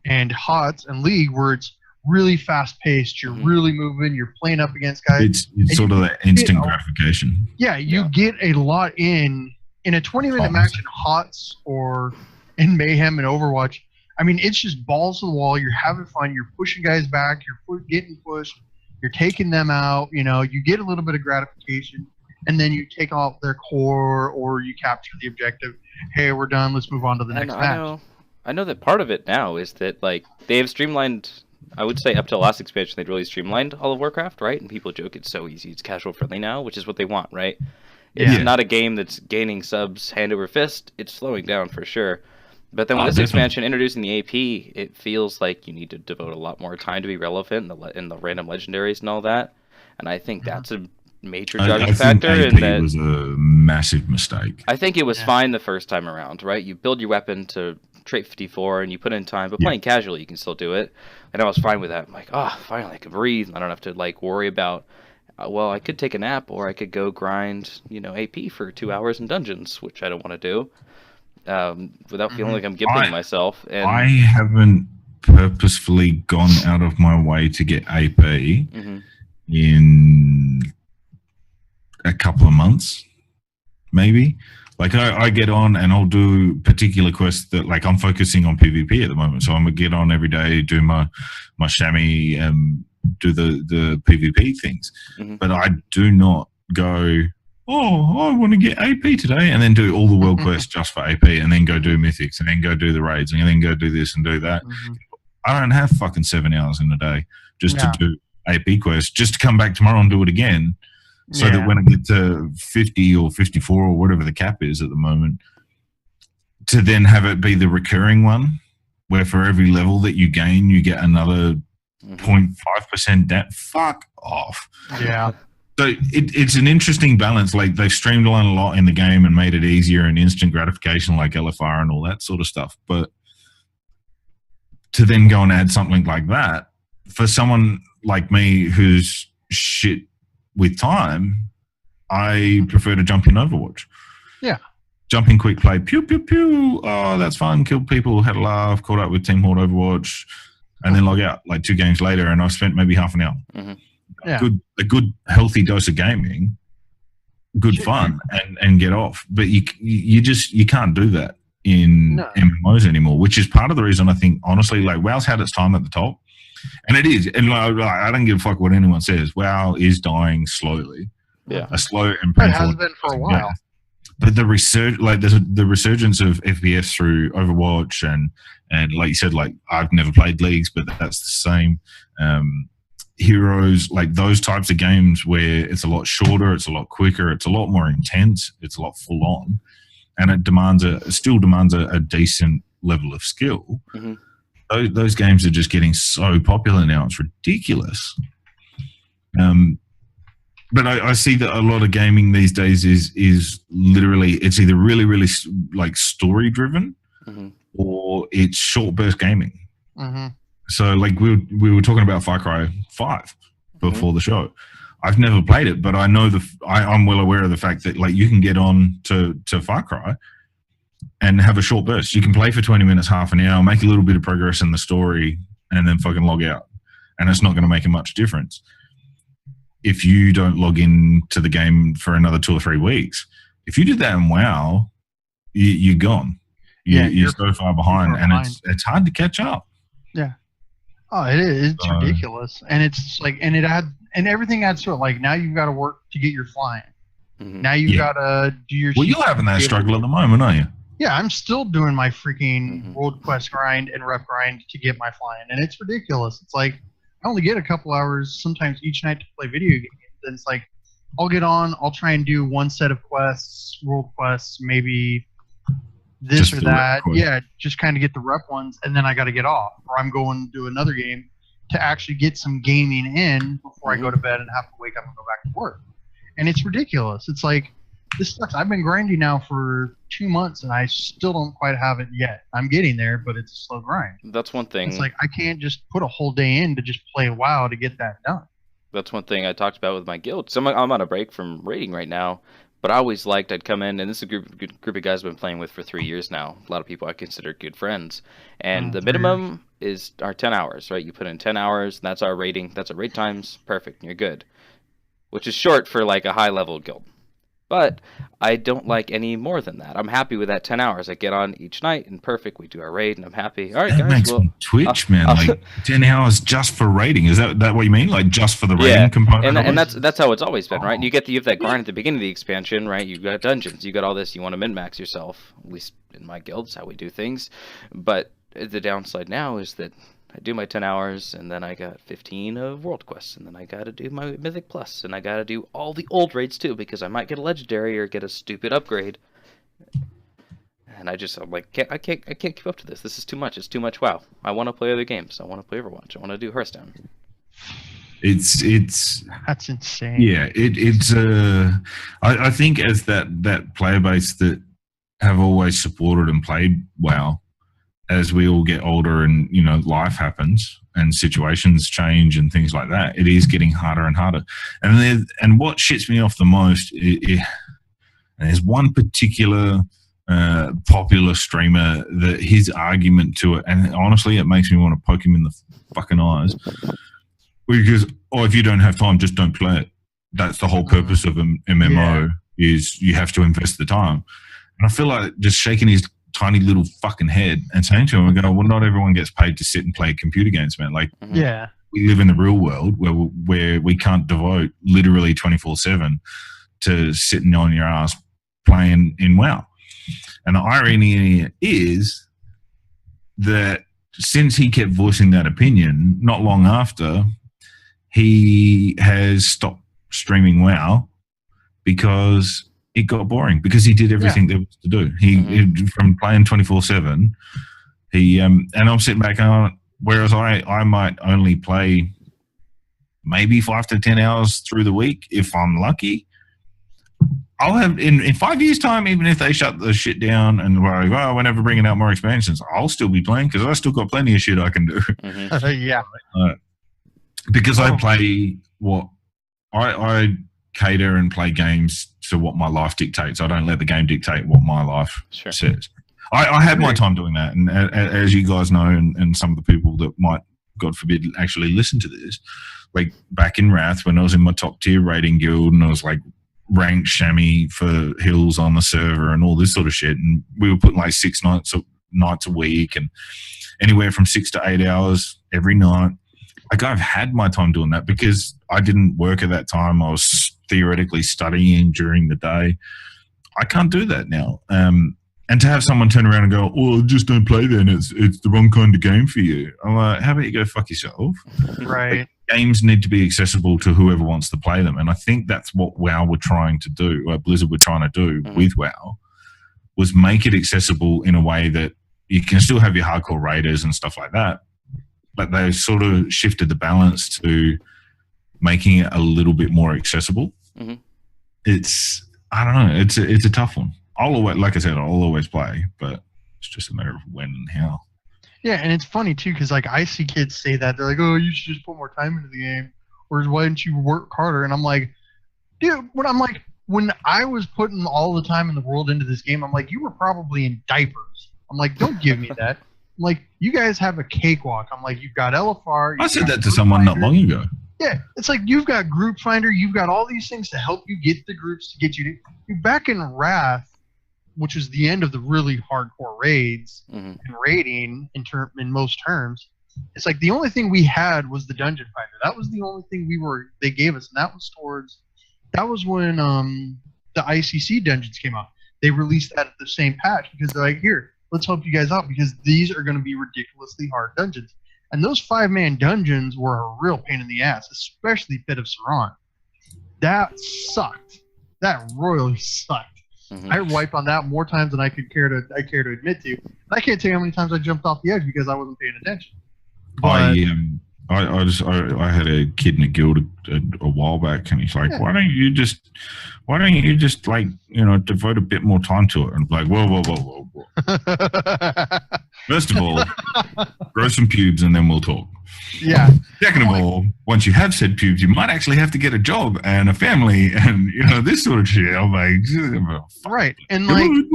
[SPEAKER 1] and HOTS and League, where it's really fast-paced. You're really moving. You're playing up against guys.
[SPEAKER 3] It's sort of that instant gratification.
[SPEAKER 1] Yeah, you get a lot in a 20-minute match in HOTS or in Mayhem and Overwatch. It's just balls to the wall. You're having fun. You're pushing guys back. You're getting pushed. You're taking them out. You get a little bit of gratification. And then you take off their core, or you capture the objective. Hey, we're done. Let's move on to the next match.
[SPEAKER 2] I know that part of it now is that they have streamlined. I would say up to the last expansion, they'd really streamlined all of Warcraft, right? And people joke it's so easy, it's casual friendly now, which is what they want, right? It's not a game that's gaining subs hand over fist. It's slowing down for sure. But then with this expansion introducing the AP, it feels like you need to devote a lot more time to be relevant in the random legendaries and all that. And I think that's a major driving factor.
[SPEAKER 3] I think AP was a massive mistake.
[SPEAKER 2] I think it was fine the first time around, right? You build your weapon to trait 54 and you put in time, but playing casually, you can still do it. And I was fine with that. I'm like, oh, finally, I can breathe. I don't have to like worry about. Well, I could take a nap, or I could go grind, AP for 2 hours in dungeons, which I don't want to do, without feeling like I'm gimping myself. And
[SPEAKER 3] I haven't purposefully gone out of my way to get AP in a couple of months, maybe. Like I get on and I'll do particular quests that like I'm focusing on PvP at the moment, so I'm gonna get on every day, do my chamois, do the PvP things, but I do not go, oh, I want to get AP today, and then do all the world quests just for AP, and then go do mythics, and then go do the raids, and then go do this and do that. I don't have fucking 7 hours in a day just to do AP quests, just to come back tomorrow and do it again, so that when I get to 50 or 54 or whatever the cap is at the moment, to then have it be the recurring one, where for every level that you gain, you get another 0.5% fuck off.
[SPEAKER 1] Yeah.
[SPEAKER 3] So it's an interesting balance. Like they've streamlined a lot in the game and made it easier and instant gratification like LFR and all that sort of stuff. But to then go and add something like that, for someone like me who's shit with time, I prefer to jump in Overwatch.
[SPEAKER 1] Yeah.
[SPEAKER 3] Jump in quick play, pew, pew, pew. Oh, that's fun. Killed people, had a laugh, caught up with Team Horde Overwatch, and then log out like 2 games later, and I've spent maybe half an hour. A good healthy dose of gaming, good fun, and get off. But you can't do that in MMOs anymore, which is part of the reason I think, honestly, like WoW's had its time at the top, and it is. And I don't give a fuck what anyone says. WoW is dying slowly. Yeah, a slow and painful.
[SPEAKER 1] It has been for a while.
[SPEAKER 3] But the resurgence of FPS through Overwatch and like you said, like I've never played Leagues, but that's the same. Heroes, like those types of games where it's a lot shorter, it's a lot quicker, it's a lot more intense, it's a lot full on, and it still demands a decent level of skill. Those games are just getting so popular now; it's ridiculous. But I see that a lot of gaming these days is literally, it's either really, really like story driven or it's short burst gaming. So like we were talking about Far Cry 5 before the show. I've never played it, but I know I'm well aware of the fact that like you can get on to Far Cry and have a short burst. You can play for 20 minutes, half an hour, make a little bit of progress in the story, and then fucking log out. And it's not going to make a much difference if you don't log in to the game for another 2 or 3 weeks. If you did that in WoW, you're gone. You're so far behind, and it's hard to catch up.
[SPEAKER 1] Yeah. Oh, it is. It's ridiculous, and it's like, and everything adds to it. Like now you've got to work to get your flying. Now you've got to do your.
[SPEAKER 3] Well, you're having that struggle at the moment, aren't you?
[SPEAKER 1] Yeah, I'm still doing my freaking world quest grind and rep grind to get my flying, and it's ridiculous. It's like I only get a couple hours sometimes each night to play video games, and it's like I'll get on, I'll try and do one set of quests, world quests, maybe this or that. Yeah, just kind of get the rep ones, and then I got to get off, or I'm going to do another game to actually get some gaming in before I go to bed and have to wake up and go back to work. And it's ridiculous. It's like, this sucks. I've been grinding now for 2 months, and I still don't quite have it yet. I'm getting there, but it's a slow grind.
[SPEAKER 2] That's one thing.
[SPEAKER 1] It's like I can't just put a whole day in to just play WoW to get that done.
[SPEAKER 2] That's one thing I talked about with my guild. So I'm on a break from raiding right now, but I always liked, I'd come in, and this is a group of guys I've been playing with for 3 years now. A lot of people I consider good friends. And the minimum are 10 hours, right? You put in 10 hours, and that's our rating. That's our raid times. Perfect, and you're good. Which is short for like a high-level guild. But I don't like any more than that. I'm happy with that 10 hours. I get on each night, and perfect. We do our raid, and I'm happy. All right,
[SPEAKER 3] that
[SPEAKER 2] guys.
[SPEAKER 3] Makes me twitch, man. Like 10 hours just for raiding. Is that what you mean? Like just for the raiding component?
[SPEAKER 2] And that's how it's always been, right? And you have that grind at the beginning of the expansion, right? You've got dungeons. You got all this. You want to min-max yourself. At least in my guild, that's how we do things. But the downside now is that I do my 10 hours, and then I got 15 of World Quests, and then I gotta do my Mythic Plus, and I gotta do all the old raids too, because I might get a legendary or get a stupid upgrade. And I'm like, I can't keep up to this. This is too much. It's too much WoW. I want to play other games. I want to play Overwatch. I want to do Hearthstone.
[SPEAKER 1] That's insane.
[SPEAKER 3] Yeah, it's I think as that player base that have always supported and played WoW, as we all get older and, you know, life happens and situations change and things like that, it is getting harder and harder. And what shits me off the most, there's one particular popular streamer that his argument to it, and honestly, it makes me want to poke him in the fucking eyes. Because, if you don't have time, just don't play it. That's the whole purpose of an MMO, is you have to invest the time. And I feel like just shaking his tiny little fucking head and saying to him, I go, well, not everyone gets paid to sit and play computer games, man. Like, we live in the real world where we can't devote literally 24/7 to sitting on your ass playing in WoW. And the irony is that since he kept voicing that opinion, not long after, he has stopped streaming WoW because it got boring, because he did everything there was to do. He from playing 24/7, and I'm sitting back on, whereas I might only play maybe 5 to 10 hours through the week if I'm lucky. I'll have in 5 years' time, even if they shut the shit down and we're like, we're never bringing out more expansions, I'll still be playing because I still got plenty of shit I can do. Because I play what I cater and play games to what my life dictates. I don't let the game dictate what my life says. I have my time doing that, and as you guys know, and some of the people that might, God forbid, actually listen to this, like back in Wrath when I was in my top tier rating guild and I was like ranked chamois for hills on the server and all this sort of shit, and we were putting like 6 nights a week and anywhere from 6 to 8 hours every night. Like, I've had my time doing that because I didn't work at that time. I was theoretically studying during the day. I can't do that now. And to have someone turn around and go, "Oh, just don't play then. It's the wrong kind of game for you." I'm like, how about you go fuck yourself?
[SPEAKER 1] Right.
[SPEAKER 3] Like, games need to be accessible to whoever wants to play them. And I think that's what WoW were trying to do, what Blizzard were trying to do with WoW, was make it accessible in a way that you can still have your hardcore raiders and stuff like that, but they sort of shifted the balance to making it a little bit more accessible. It's, I don't know, it's a tough one. I'll always, like I said, I'll always play, but it's just a matter of when and how.
[SPEAKER 1] Yeah, and it's funny too, because like I see kids say that they're like, "Oh, you should just put more time into the game," or "Why didn't you work harder?" And I'm like, dude, when I was putting all the time in the world into this game, I'm like, you were probably in diapers. I'm like, don't give me that. I'm like, you guys have a cakewalk. I'm like, you've got LFR.
[SPEAKER 3] I said that to someone not long ago.
[SPEAKER 1] Yeah, it's like you've got Group Finder, you've got all these things to help you get the groups to get you to. You're back in Wrath, which is the end of the really hardcore raids and raiding in most terms. It's like the only thing we had was the Dungeon Finder. That was the only thing they gave us, and that was when the ICC dungeons came out. They released that at the same patch because they're like, here, let's help you guys out because these are going to be ridiculously hard dungeons. And those 5-man dungeons were a real pain in the ass, especially Pit of Saran. That sucked. That royally sucked. I wiped on that more times than I care to admit to. And I can't tell you how many times I jumped off the edge because I wasn't paying attention. But,
[SPEAKER 3] I had a kid in a guild a while back, and he's like, "Why don't you just like, you know, devote a bit more time to it?" And I'm like, whoa. First of all, grow some pubes and then we'll talk.
[SPEAKER 1] Yeah.
[SPEAKER 3] Second of all, once you have said pubes, you might actually have to get a job and a family and, you know, this sort of shit. I'm like,
[SPEAKER 1] right. And like,
[SPEAKER 2] women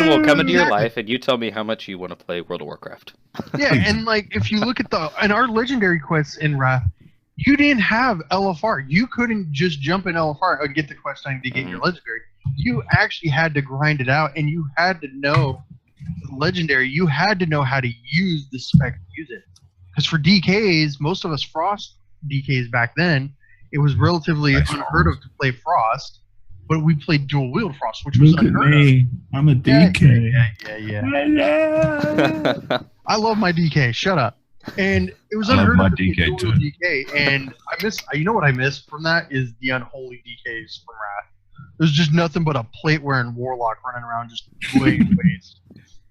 [SPEAKER 2] will come into your life and you tell me how much you want to play World of Warcraft.
[SPEAKER 1] Yeah, and like if you look at our legendary quests in Wrath, you didn't have LFR. You couldn't just jump in LFR and get the quest line to get your legendary. You actually had to grind it out, and you had to know legendary. You had to know how to use the spec to use it. Because for DKs, most of us Frost DKs back then, it was relatively unheard of to play Frost, but we played dual wield Frost, which was unheard of.
[SPEAKER 3] I'm a DK.
[SPEAKER 1] Yeah. I love my DK. Shut up. And it was unheard of to be dual wield DK. And I miss. You know what I miss from that is the unholy DKs from Wrath. There's just nothing but a plate-wearing warlock running around just blade waste.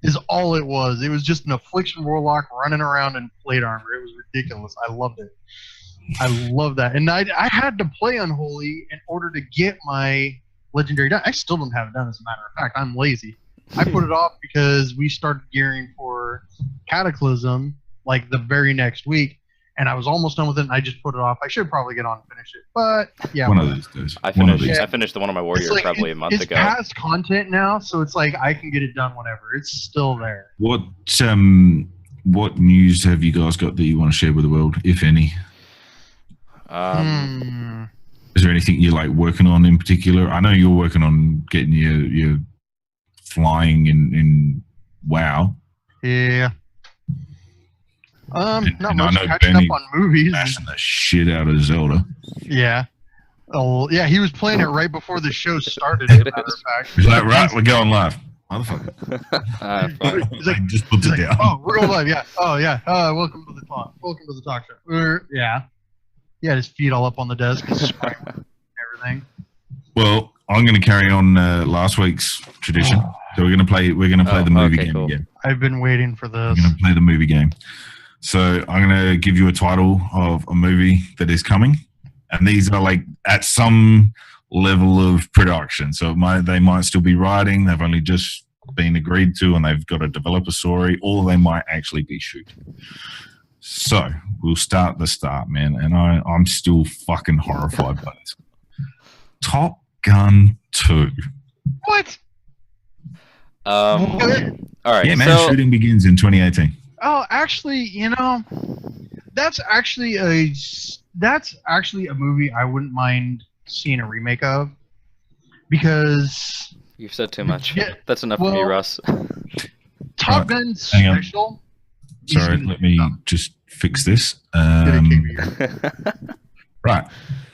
[SPEAKER 1] Is all it was. It was just an affliction warlock running around in plate armor. It was ridiculous. I loved it. I love that. And I had to play Unholy in order to get my legendary done. I still don't have it done, as a matter of fact. I'm lazy. I put it off because we started gearing for Cataclysm like the very next week, and I was almost done with it, and I just put it off. I should probably get on and finish it, but yeah.
[SPEAKER 3] One of these days.
[SPEAKER 2] I
[SPEAKER 3] One of
[SPEAKER 2] finished.
[SPEAKER 3] these.
[SPEAKER 2] I finished the one on my Warrior
[SPEAKER 1] It's like,
[SPEAKER 2] probably a month
[SPEAKER 1] it's
[SPEAKER 2] ago.
[SPEAKER 1] past content now, so it's like I can get it done whenever. It's still there.
[SPEAKER 3] What news have you guys got that you want to share with the world, if any? Is there anything you're like working on in particular? I know you're working on getting your flying in WoW.
[SPEAKER 1] Yeah. Not
[SPEAKER 3] and
[SPEAKER 1] much.
[SPEAKER 3] I know
[SPEAKER 1] Catching
[SPEAKER 3] Benny
[SPEAKER 1] up on movies.
[SPEAKER 3] Bashing the shit out of Zelda.
[SPEAKER 1] Yeah. Oh, yeah. He was playing it right before the show started. As a matter of fact.
[SPEAKER 3] He's like, right, we're going live. Motherfucker.
[SPEAKER 1] He's like,
[SPEAKER 3] just puts it down.
[SPEAKER 1] oh, we're going live. Yeah. Oh, yeah. Welcome to the talk. Welcome to the talk show. Yeah. Yeah. His feet all up on the desk and spraying and everything.
[SPEAKER 3] Well, I'm going to carry on last week's tradition. So we're going to play the movie game again.
[SPEAKER 1] I've been waiting for this.
[SPEAKER 3] We're going to play the movie game. So I'm going to give you a title of a movie that is coming, and these are like at some level of production. So they might still be writing. They've only just been agreed to, and they've got to develop a story, or they might actually be shooting. So we'll start the start, man. And I'm still fucking horrified by this. Top Gun 2.
[SPEAKER 1] What?
[SPEAKER 2] All right.
[SPEAKER 3] Yeah, man.
[SPEAKER 2] So,
[SPEAKER 3] shooting begins in 2018.
[SPEAKER 1] Oh, actually, that's actually a movie I wouldn't mind seeing a remake of, because
[SPEAKER 2] you've said too much.
[SPEAKER 1] Yeah,
[SPEAKER 2] That's enough for me, Russ.
[SPEAKER 1] Top Gun
[SPEAKER 3] hang on.
[SPEAKER 1] Special.
[SPEAKER 3] Sorry, let me just fix this. Right.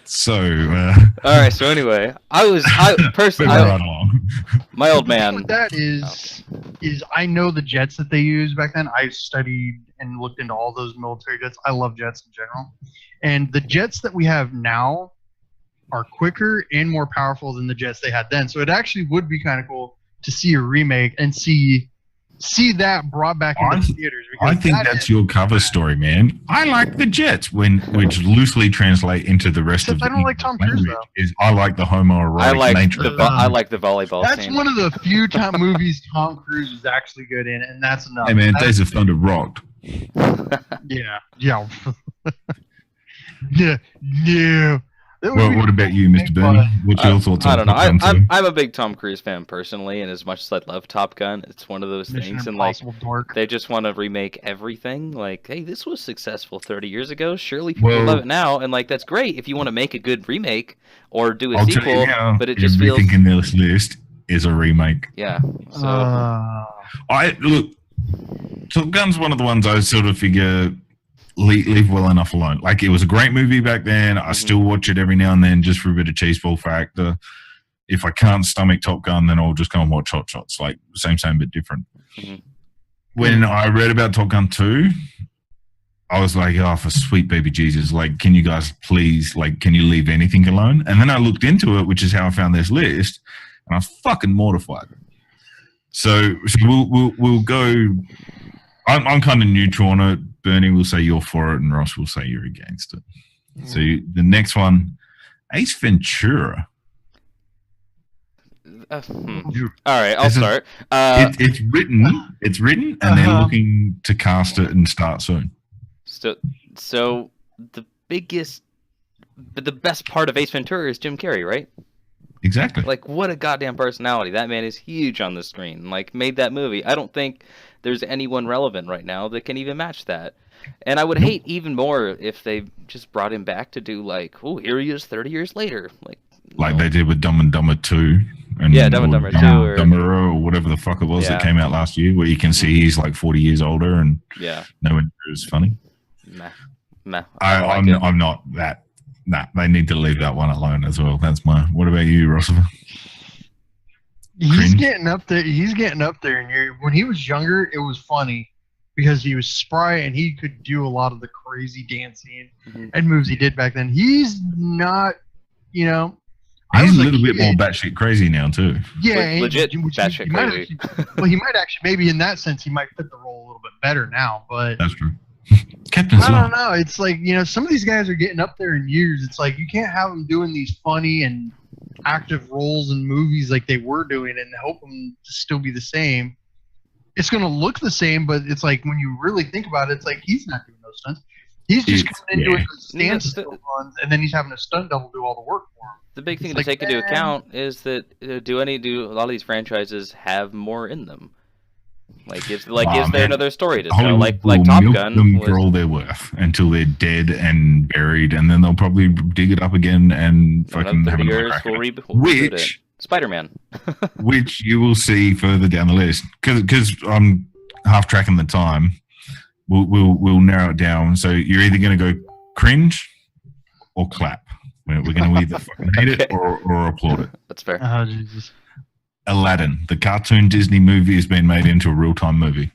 [SPEAKER 3] So.
[SPEAKER 2] All right. So anyway, I personally,
[SPEAKER 3] right along.
[SPEAKER 2] my old man.
[SPEAKER 1] What that is I know the jets that they used back then. I studied and looked into all those military jets. I love jets in general, and the jets that we have now are quicker and more powerful than the jets they had then. So it actually would be kind of cool to see a remake and see that brought back into theaters.
[SPEAKER 3] I think that's your cover story, man. I like the jets, which loosely translate into the rest of the
[SPEAKER 1] I don't like Tom Cruise, though.
[SPEAKER 3] Is I like the homoerotic nature.
[SPEAKER 2] I like the volleyball
[SPEAKER 1] That's
[SPEAKER 2] scene.
[SPEAKER 1] one of the few movies Tom Cruise is actually good in, and that's enough.
[SPEAKER 3] Hey, man, Days of Thunder rocked.
[SPEAKER 1] Yeah. Yeah. Yeah.
[SPEAKER 3] Well, what about you, Mr. Bernie? What's your thoughts on
[SPEAKER 2] I don't know.
[SPEAKER 3] Top Gun 2?
[SPEAKER 2] I'm a big Tom Cruise fan personally, and as much as I love Top Gun, it's one of those things, and like they just want to remake everything. Like, hey, this was successful 30 years ago. Surely people love it now, and like that's great if you want to make a good remake or do a sequel. But it just feels
[SPEAKER 3] everything in this list is a remake.
[SPEAKER 2] Yeah. So
[SPEAKER 3] look, Top Gun's one of the ones I sort of figure. Leave well enough alone. Like, it was a great movie back then. I still watch it every now and then just for a bit of cheeseball factor. If I can't stomach Top Gun, then I'll just go and watch Hot Shots. Like, same, but different. When I read about Top Gun 2, I was like, oh, for sweet baby Jesus, like, can you guys please, like, can you leave anything alone? And then I looked into it, which is how I found this list, and I was fucking mortified. So we'll go. I'm kind of neutral on it. Bernie will say you're for it, and Ross will say you're against it. So the next one, Ace Ventura.
[SPEAKER 2] All right, I'll start.
[SPEAKER 3] It's written, and they're looking to cast it and start soon.
[SPEAKER 2] So the best part of Ace Ventura is Jim Carrey, right?
[SPEAKER 3] Exactly.
[SPEAKER 2] Like, what a goddamn personality. That man is huge on the screen. Like, made that movie. I don't think there's anyone relevant right now that can even match that. And I would hate even more if they just brought him back to do, like, oh, here he is 30 years later. Like
[SPEAKER 3] they did with Dumb and Dumber 2. And
[SPEAKER 2] Dumb and Dumber 2.
[SPEAKER 3] Dumber, or whatever the fuck it was that came out last year, where you can see he's like 40 years older and no one is funny. I'm not that. Nah, they need to leave that one alone as well. That's What about you, Rossifer?
[SPEAKER 1] He's getting up there. And when he was younger, it was funny because he was spry and he could do a lot of the crazy dancing and moves he did back then. He's not,
[SPEAKER 3] He's a little bit more batshit crazy now too.
[SPEAKER 1] Yeah,
[SPEAKER 2] legit batshit crazy.
[SPEAKER 1] He might actually, maybe in that sense, he might fit the role a little bit better now. But
[SPEAKER 3] that's true. Captain
[SPEAKER 1] I don't know. It's like, some of these guys are getting up there in years. It's like you can't have them doing these funny and active roles in movies like they were doing and hope them to still be the same. It's going to look the same, but it's like when you really think about it, it's like he's not doing those stunts. He's just coming in doing those standstill runs, and then he's having a stunt double do all the work for him.
[SPEAKER 2] The big thing to take into account is that do a lot of these franchises have more in them? Is there another story to tell? Like Top Gun
[SPEAKER 3] them for all they're worth until they're dead and buried, and then they'll probably dig it up again and fucking have another crack at it. Which
[SPEAKER 2] Spider-Man,
[SPEAKER 3] which you will see further down the list, because I'm half tracking the time. We'll narrow it down. So you're either going to go cringe or clap. We're going to either fucking hate it or applaud it.
[SPEAKER 2] That's fair.
[SPEAKER 1] Oh, Jesus.
[SPEAKER 3] Aladdin, the cartoon Disney movie, has been made into a real-time movie.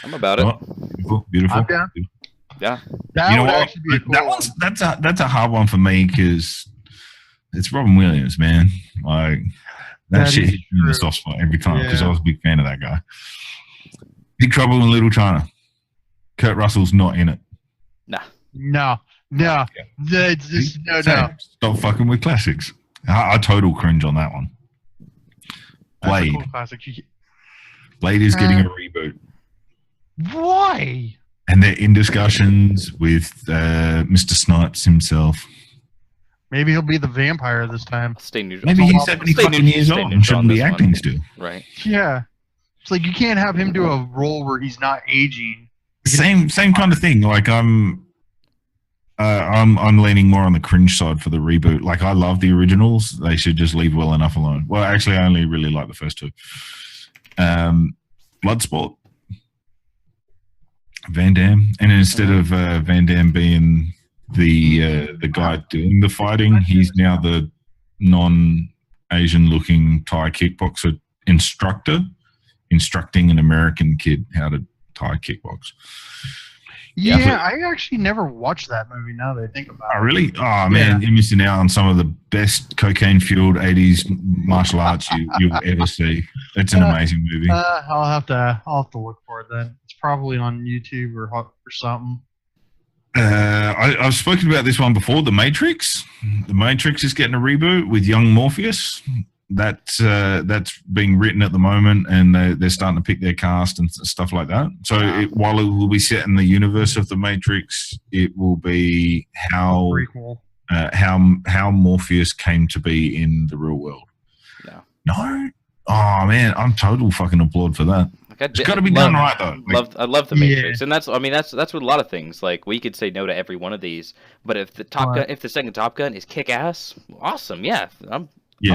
[SPEAKER 2] I'm about it.
[SPEAKER 3] Oh, beautiful.
[SPEAKER 2] Yeah.
[SPEAKER 1] That would actually be a cool one.
[SPEAKER 3] That's a hard one for me because it's Robin Williams, man. Like that shit hits me in the soft spot every time because I was a big fan of that guy. Big Trouble in Little China. Kurt Russell's not in it.
[SPEAKER 1] No.
[SPEAKER 3] Stop fucking with classics. I total cringe on that one. Blade.
[SPEAKER 1] Cool classic.
[SPEAKER 3] Blade is getting a reboot.
[SPEAKER 1] Why?
[SPEAKER 3] And they're in discussions with Mr. Snipes himself.
[SPEAKER 1] Maybe he'll be the vampire this time.
[SPEAKER 2] Stay neutral.
[SPEAKER 3] Maybe he's 70 fucking years old and shouldn't be acting still.
[SPEAKER 2] Right.
[SPEAKER 1] Yeah. It's like you can't have him do a role where he's not aging.
[SPEAKER 3] Same kind of thing. Like I'm leaning more on the cringe side for the reboot. Like I love the originals. They should just leave well enough alone. Well, actually, I only really like the first two. Bloodsport. Van Damme, and instead of Van Damme being the guy doing the fighting, he's now the non-Asian looking Thai kickboxer instructor, instructing an American kid how to Thai kickbox.
[SPEAKER 1] Yeah, I actually never watched that movie now that I think about it.
[SPEAKER 3] Oh, really? Oh, man, you're missing out on some of the best cocaine-fueled 80s martial arts you'll ever see. It's an amazing movie.
[SPEAKER 1] I'll have to look for it then. It's probably on YouTube or something.
[SPEAKER 3] I've spoken about this one before, The Matrix. The Matrix is getting a reboot with young Morpheus. That's being written at the moment, and they're starting to pick their cast and stuff like that. So while it will be set in the universe of the Matrix, it will be how Morpheus came to be in the real world. No. Oh man, I'm total fucking applaud for that. It's got to be done right though.
[SPEAKER 2] I love the Matrix, and that's with a lot of things. Like we could say no to every one of these, but if the second Top Gun is kick ass, awesome. Yeah, I'm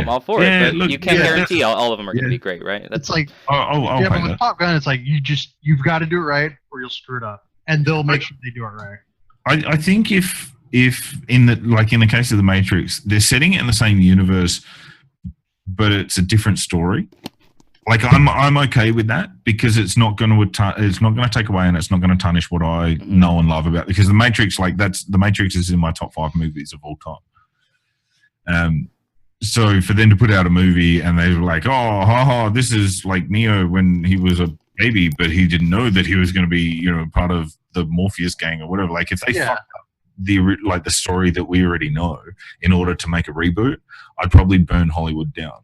[SPEAKER 2] all for it, but you can't guarantee all of them are going to be great, right? That's
[SPEAKER 1] like,
[SPEAKER 3] but
[SPEAKER 1] with Top Gun, it's like you've got to do it right, or you'll screw it up, and they'll make sure they do it right.
[SPEAKER 3] I think if in the case of the Matrix, they're setting it in the same universe, but it's a different story. Like I'm okay with that because it's not going to take away and it's not going to tarnish what I know and love about. Because the Matrix, the Matrix is in my top 5 movies of all time. So for them to put out a movie and they were like, this is like Neo when he was a baby, but he didn't know that he was going to be, part of the Morpheus gang or whatever. Like if they fucked up the story that we already know in order to make a reboot, I'd probably burn Hollywood down.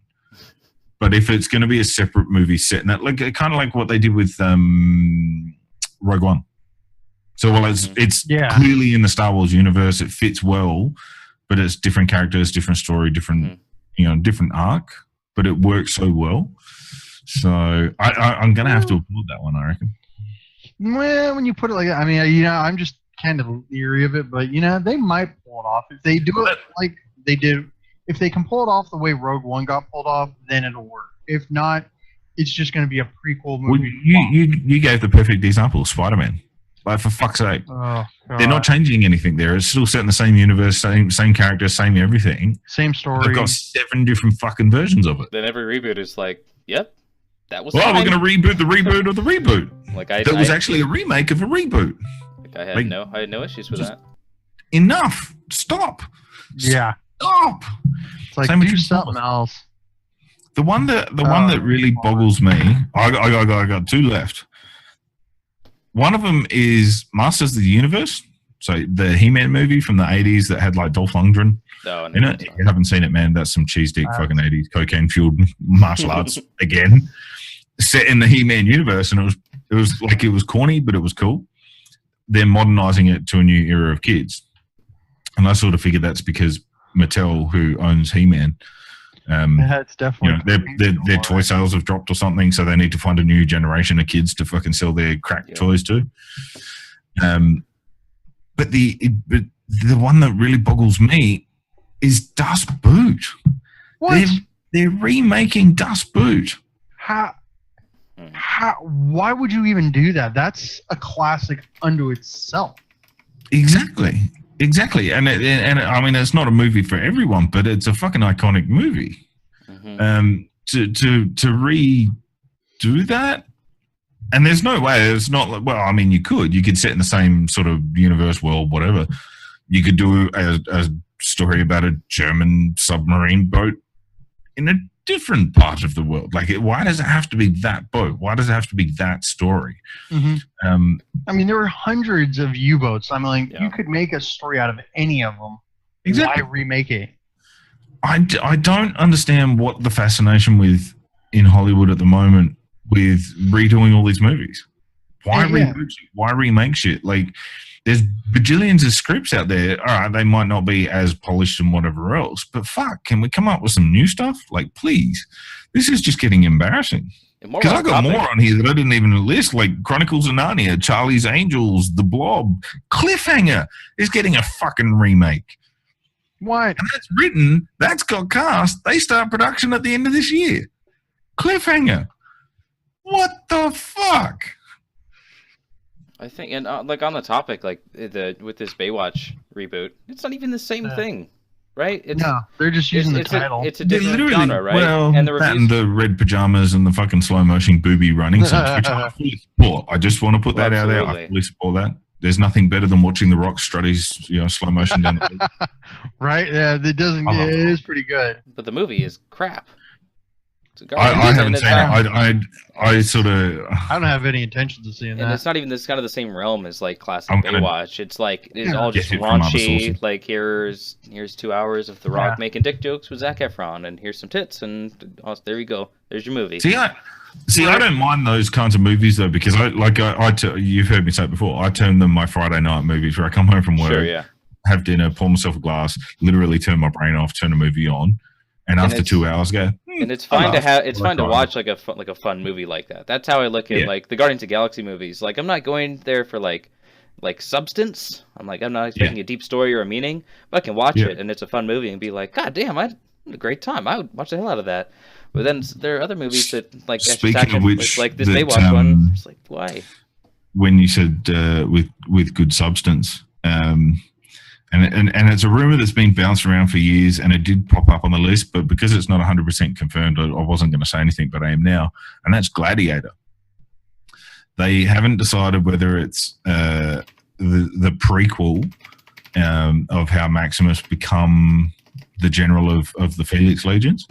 [SPEAKER 3] But if it's going to be a separate movie set in that, like kind of like what they did with Rogue One. So while it's clearly in the Star Wars universe, it fits well, but it's different characters, different story, different different arc, but it works so well. So I'm going to have to applaud that one, I reckon.
[SPEAKER 1] Well, when you put it like that, I mean, I'm just kind of leery of it, but they might pull it off if they do it like they did. If they can pull it off the way Rogue One got pulled off, then it'll work. If not, it's just going to be a prequel movie.
[SPEAKER 3] Well, you gave the perfect example, Spider-Man. Like, for fuck's sake. They're not changing anything there. It's still set in the same universe, same character, same everything.
[SPEAKER 1] Same story.
[SPEAKER 3] They've got 7 different fucking versions of it.
[SPEAKER 2] Then every reboot is like, yep, that was
[SPEAKER 3] we're going to reboot the reboot of the reboot.
[SPEAKER 2] That
[SPEAKER 3] was actually a remake of a reboot.
[SPEAKER 2] I had no issues with that.
[SPEAKER 3] Enough. Stop.
[SPEAKER 1] Yeah.
[SPEAKER 3] Stop.
[SPEAKER 1] It's like, do something else.
[SPEAKER 3] The one that really boggles me, I got 2 left. One of them is Masters of the Universe. So the He-Man movie from the 80s that had like Dolph Lundgren in it. If you haven't seen it, man, that's some cheese dick fucking 80s cocaine-fueled martial arts again, set in the He-Man universe, and it was corny, but it was cool. They're modernizing it to a new era of kids, and I sort of figured that's because Mattel, who owns He-Man,
[SPEAKER 1] That's definitely
[SPEAKER 3] their toy sales have dropped or something, so they need to find a new generation of kids to fucking sell their crack toys to. But the one that really boggles me is Dust Boot.
[SPEAKER 1] What?
[SPEAKER 3] They're remaking Dust Boot.
[SPEAKER 1] How? Why would you even do that? That's a classic unto itself.
[SPEAKER 3] Exactly. And I mean, it's not a movie for everyone, but it's a fucking iconic movie. To redo that, and there's no way. It's not. Well, I mean, you could set in the same sort of universe, world, whatever. You could do a story about a German submarine boat in a different part of the world. Like, why does it have to be that boat? Why does it have to be that story?
[SPEAKER 1] I mean, there were hundreds of U-boats. I mean, like, you could make a story out of any of them.
[SPEAKER 3] Exactly.
[SPEAKER 1] Why remake it?
[SPEAKER 3] I don't understand what the fascination with in Hollywood at the moment with redoing all these movies. Why reboot shit? Why remake shit? Like, there's bajillions of scripts out there. All right, they might not be as polished and whatever else, but fuck, can we come up with some new stuff? Like, please. This is just getting embarrassing. Because I got more on here that I didn't even list, like Chronicles of Narnia, Charlie's Angels, The Blob. Cliffhanger is getting a fucking remake.
[SPEAKER 1] What?
[SPEAKER 3] And that's written, that's got cast. They start production at the end of this year. Cliffhanger. What the fuck?
[SPEAKER 2] I think, and like on the topic, like with this Baywatch reboot, it's not even the same thing, right?
[SPEAKER 1] No, they're just using the title.
[SPEAKER 2] It's a different genre, right?
[SPEAKER 3] Well, and the red pajamas and the fucking slow motion booby running scenes, which I fully support. I just want to put that out there. I fully support that. There's nothing better than watching The Rock strut his slow motion down the beach.
[SPEAKER 1] Right? Yeah, it is pretty good.
[SPEAKER 2] But the movie is crap.
[SPEAKER 3] I haven't seen it. I sort of.
[SPEAKER 1] I don't have any intentions of seeing that.
[SPEAKER 2] And it's not even this kind of the same realm as like classic Baywatch. It's like it's all just raunchy. Like here's 2 hours of The Rock making dick jokes with Zac Efron, and here's some tits, and there you go. There's your movie.
[SPEAKER 3] I don't mind those kinds of movies though, because you've heard me say it before. I term them my Friday night movies, where I come home from work, have dinner, pour myself a glass, literally turn my brain off, turn a movie on, and after 2 hours go.
[SPEAKER 2] And it's fine to watch like a fun movie like that. That's how I look at like the Guardians of the Galaxy movies. Like, I'm not going there for like substance. I'm not expecting a deep story or a meaning, but I can watch it and it's a fun movie and be like, God damn, I had a great time. I would watch the hell out of that. But then there are other movies that like
[SPEAKER 3] speaking of which,
[SPEAKER 2] like this Baywatch one. It's like, why?
[SPEAKER 3] When you said with good substance, and it's a rumor that's been bounced around for years, and it did pop up on the list, but because it's not 100% confirmed, I wasn't going to say anything, but I am now, and that's Gladiator. They haven't decided whether it's the prequel of how Maximus become the general of the Felix Legions,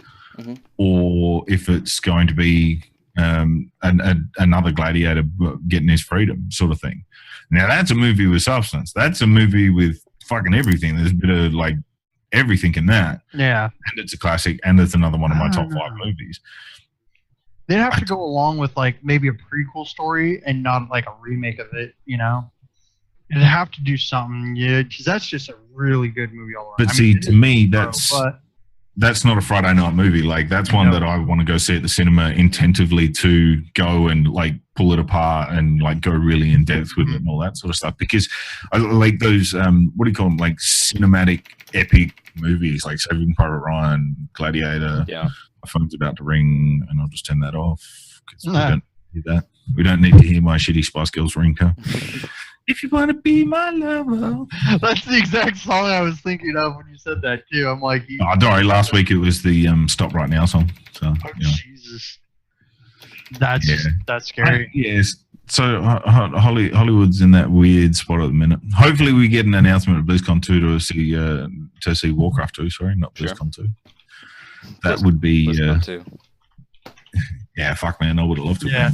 [SPEAKER 3] or if it's going to be another gladiator getting his freedom sort of thing. Now, that's a movie with substance. That's a movie with fucking everything. There's a bit of like everything in that. Yeah. And it's a classic, and it's another one of my top 5 movies.
[SPEAKER 1] They'd have to go along with like maybe a prequel story and not like a remake of it, It'd have to do something, because that's just a really good movie all around.
[SPEAKER 3] But to me, that's not a Friday night movie. Like, that's one that I want to go see at the cinema intentively to go and like pull it apart and like go really in depth with it and all that sort of stuff. Because I like those, what do you call them? Like cinematic epic movies, like Saving Private Ryan, Gladiator. Yeah. My phone's about to ring, and I'll just turn that off because we don't need that. We don't need to hear my shitty Spice Girls ringtone. If you want to be my lover.
[SPEAKER 1] That's the exact song I was thinking of when you said that, too. I'm like...
[SPEAKER 3] sorry, last week it was the Stop Right Now song. So,
[SPEAKER 1] Jesus. That's scary.
[SPEAKER 3] Yes. So, Hollywood's in that weird spot at the minute. Hopefully we get an announcement at BlizzCon 2 to see Warcraft 2. Sorry, not BlizzCon 2. That would be...
[SPEAKER 2] BlizzCon 2.
[SPEAKER 3] Yeah, fuck, man. I would have loved to.
[SPEAKER 1] Yeah.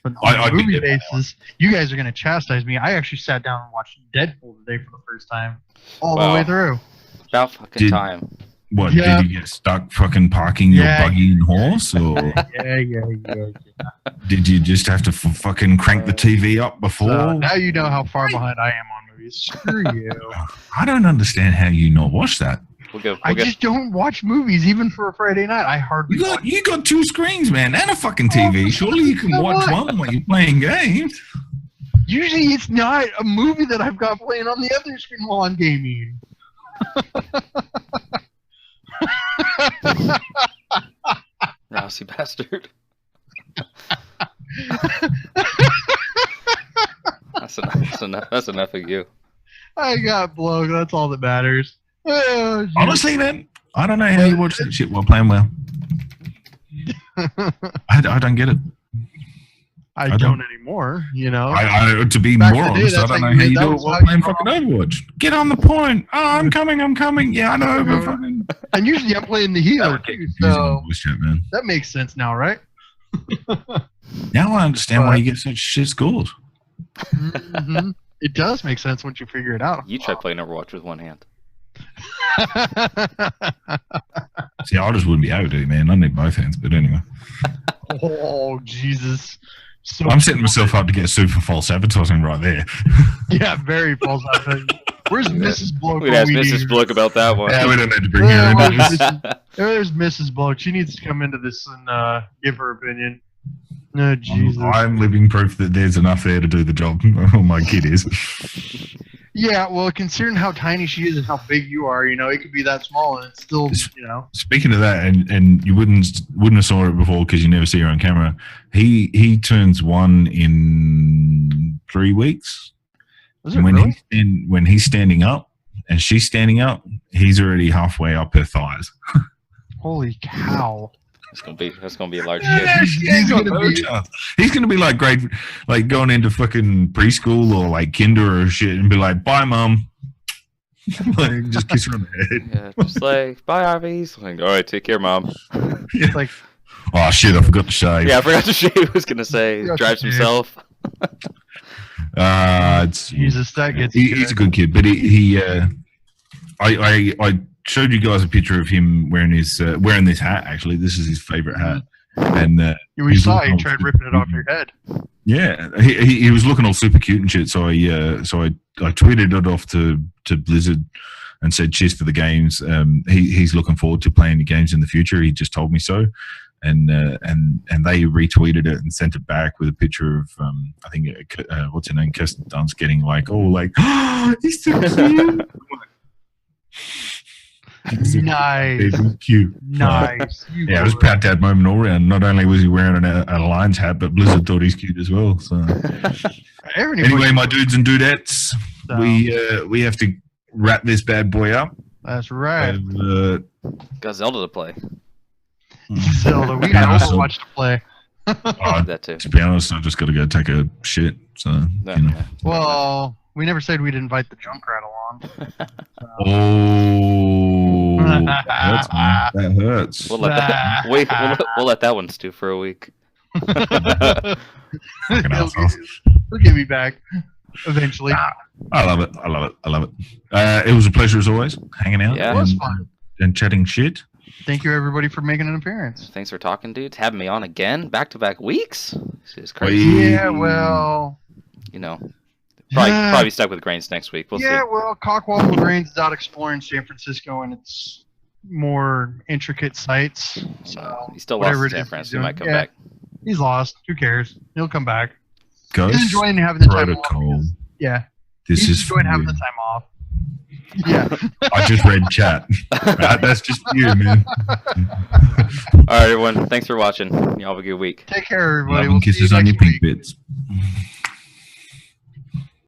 [SPEAKER 1] But
[SPEAKER 3] I
[SPEAKER 1] on a movie
[SPEAKER 3] get that
[SPEAKER 1] basis, you guys are going to chastise me. I actually sat down and watched Deadpool today for the first time, all the way through.
[SPEAKER 2] About fucking time.
[SPEAKER 3] What,
[SPEAKER 1] Yeah.
[SPEAKER 3] did you get stuck fucking parking your buggy and horse? Or
[SPEAKER 1] Yeah.
[SPEAKER 3] did you just have to fucking crank the TV up before?
[SPEAKER 1] So now you know how far behind I am on movies. Screw you.
[SPEAKER 3] I don't understand how you not watch that.
[SPEAKER 1] I just don't watch movies, even for a Friday night. I hardly watch.
[SPEAKER 3] You got 2 screens, man, and a fucking TV. Surely you can watch one while you're playing games.
[SPEAKER 1] Usually it's not a movie that I've got playing on the other screen while I'm gaming.
[SPEAKER 2] Rousey bastard. That's enough of you.
[SPEAKER 1] I got blown. That's all that matters. Oh,
[SPEAKER 3] Honestly, man, I don't know how you watch that shit while playing well. I don't get it.
[SPEAKER 1] I don't anymore, you know.
[SPEAKER 3] To be
[SPEAKER 1] Back
[SPEAKER 3] more
[SPEAKER 1] in the day,
[SPEAKER 3] honest, I
[SPEAKER 1] that's
[SPEAKER 3] don't
[SPEAKER 1] how
[SPEAKER 3] know
[SPEAKER 1] you
[SPEAKER 3] how you
[SPEAKER 1] did- that
[SPEAKER 3] do it
[SPEAKER 1] was
[SPEAKER 3] while
[SPEAKER 1] how you
[SPEAKER 3] playing
[SPEAKER 1] draw.
[SPEAKER 3] fucking Overwatch. Get on the point. Oh, I'm coming. Yeah, I know, but fucking...
[SPEAKER 1] And usually I'm playing the healer too,
[SPEAKER 3] Using my
[SPEAKER 1] so
[SPEAKER 3] voice chat, man.
[SPEAKER 1] that makes sense now, right?
[SPEAKER 3] Now I understand why you get such shit scores.
[SPEAKER 1] Mhm. It does make sense once you figure it out.
[SPEAKER 2] You try playing Overwatch with one hand.
[SPEAKER 3] See, I just wouldn't be able to, man. I need both hands, but anyway.
[SPEAKER 1] Oh, Jesus. So
[SPEAKER 3] I'm setting myself up to get sued for false advertising right there.
[SPEAKER 1] Yeah, very false advertising. Where's Mrs. Bloke?
[SPEAKER 2] We'd ask Mrs. Bloke about that one.
[SPEAKER 3] Yeah, we don't need to bring her into this.
[SPEAKER 1] There's Mrs. Bloke. She needs to come into this and give her opinion. No, Jesus.
[SPEAKER 3] I'm living proof that there's enough there to do the job. Oh, my kid is.
[SPEAKER 1] Yeah, well, considering how tiny she is and how big you are, you know, it could be that small and it's still, you know.
[SPEAKER 3] Speaking of that, and you wouldn't have saw it before because you never see her on camera. He turns 1 in 3 weeks.
[SPEAKER 1] Was it
[SPEAKER 3] when
[SPEAKER 1] really?
[SPEAKER 3] when he's standing up and she's standing up, he's already halfway up her thighs.
[SPEAKER 1] Holy cow.
[SPEAKER 2] That's gonna be a large kid.
[SPEAKER 3] He's gonna be like going into fucking preschool or like kinder or shit and be like, "Bye, mom." Like, just kiss her on the head.
[SPEAKER 2] Yeah, just like, bye, Arby's. Like, all right, take care, mom.
[SPEAKER 3] Yeah.
[SPEAKER 1] Like,
[SPEAKER 3] oh shit, I forgot to shave.
[SPEAKER 2] Yeah, I forgot to shave. I was gonna say, drives himself.
[SPEAKER 3] It's
[SPEAKER 1] Jesus, that gets
[SPEAKER 3] he's a good kid, but I showed you guys a picture of him wearing this hat. Actually, this is his favorite hat, and
[SPEAKER 1] we saw you tried ripping it off your head.
[SPEAKER 3] Yeah, he was looking all super cute and shit. So I tweeted it off to Blizzard and said, "Cheers for the games." He's looking forward to playing the games in the future. He just told me so, and they retweeted it and sent it back with a picture of I think what's her name, Kirsten Dunst, getting oh, he's so cute.
[SPEAKER 1] Nice.
[SPEAKER 3] Cute.
[SPEAKER 1] Nice.
[SPEAKER 3] Yeah, it was a proud dad moment all around. Not only was he wearing a Lions hat, but Blizzard thought he's cute as well. So anyway, my dudes and dudettes, we have to wrap this bad boy up.
[SPEAKER 1] That's right.
[SPEAKER 2] Got Zelda to play.
[SPEAKER 1] Zelda, we got Overwatch to play.
[SPEAKER 2] That too.
[SPEAKER 3] To be honest, I just got to go take a shit. So
[SPEAKER 1] Well, we never said we'd invite the Junkrat along.
[SPEAKER 3] Oh, that hurts, man. That hurts.
[SPEAKER 2] We'll let that one stew for a week.
[SPEAKER 3] Fucking assholes.
[SPEAKER 1] He'll get me back eventually.
[SPEAKER 3] I love it. It was a pleasure as always, hanging out.
[SPEAKER 2] Yeah,
[SPEAKER 1] it was fun.
[SPEAKER 3] And chatting shit.
[SPEAKER 1] Thank you, everybody, for making an appearance.
[SPEAKER 2] Thanks for talking, dudes. Having me on again, back-to-back weeks. This is crazy.
[SPEAKER 1] Yeah, well,
[SPEAKER 2] you know, probably stuck with Grains next week. We'll see.
[SPEAKER 1] Well, Cockwaffle Grains is out exploring San Francisco and its more intricate sites. So
[SPEAKER 2] he's still lost in San Francisco. He might come back.
[SPEAKER 1] He's lost. Who cares? He'll come back.
[SPEAKER 3] He's
[SPEAKER 1] enjoying having the time off. Yeah.
[SPEAKER 3] He's
[SPEAKER 1] enjoying having the time off. Yeah.
[SPEAKER 3] I just read chat. That's just you, man.
[SPEAKER 2] All right, everyone. Thanks for watching. Y'all have a good week.
[SPEAKER 1] Take care, everybody.
[SPEAKER 3] Love and kisses on your pink bits.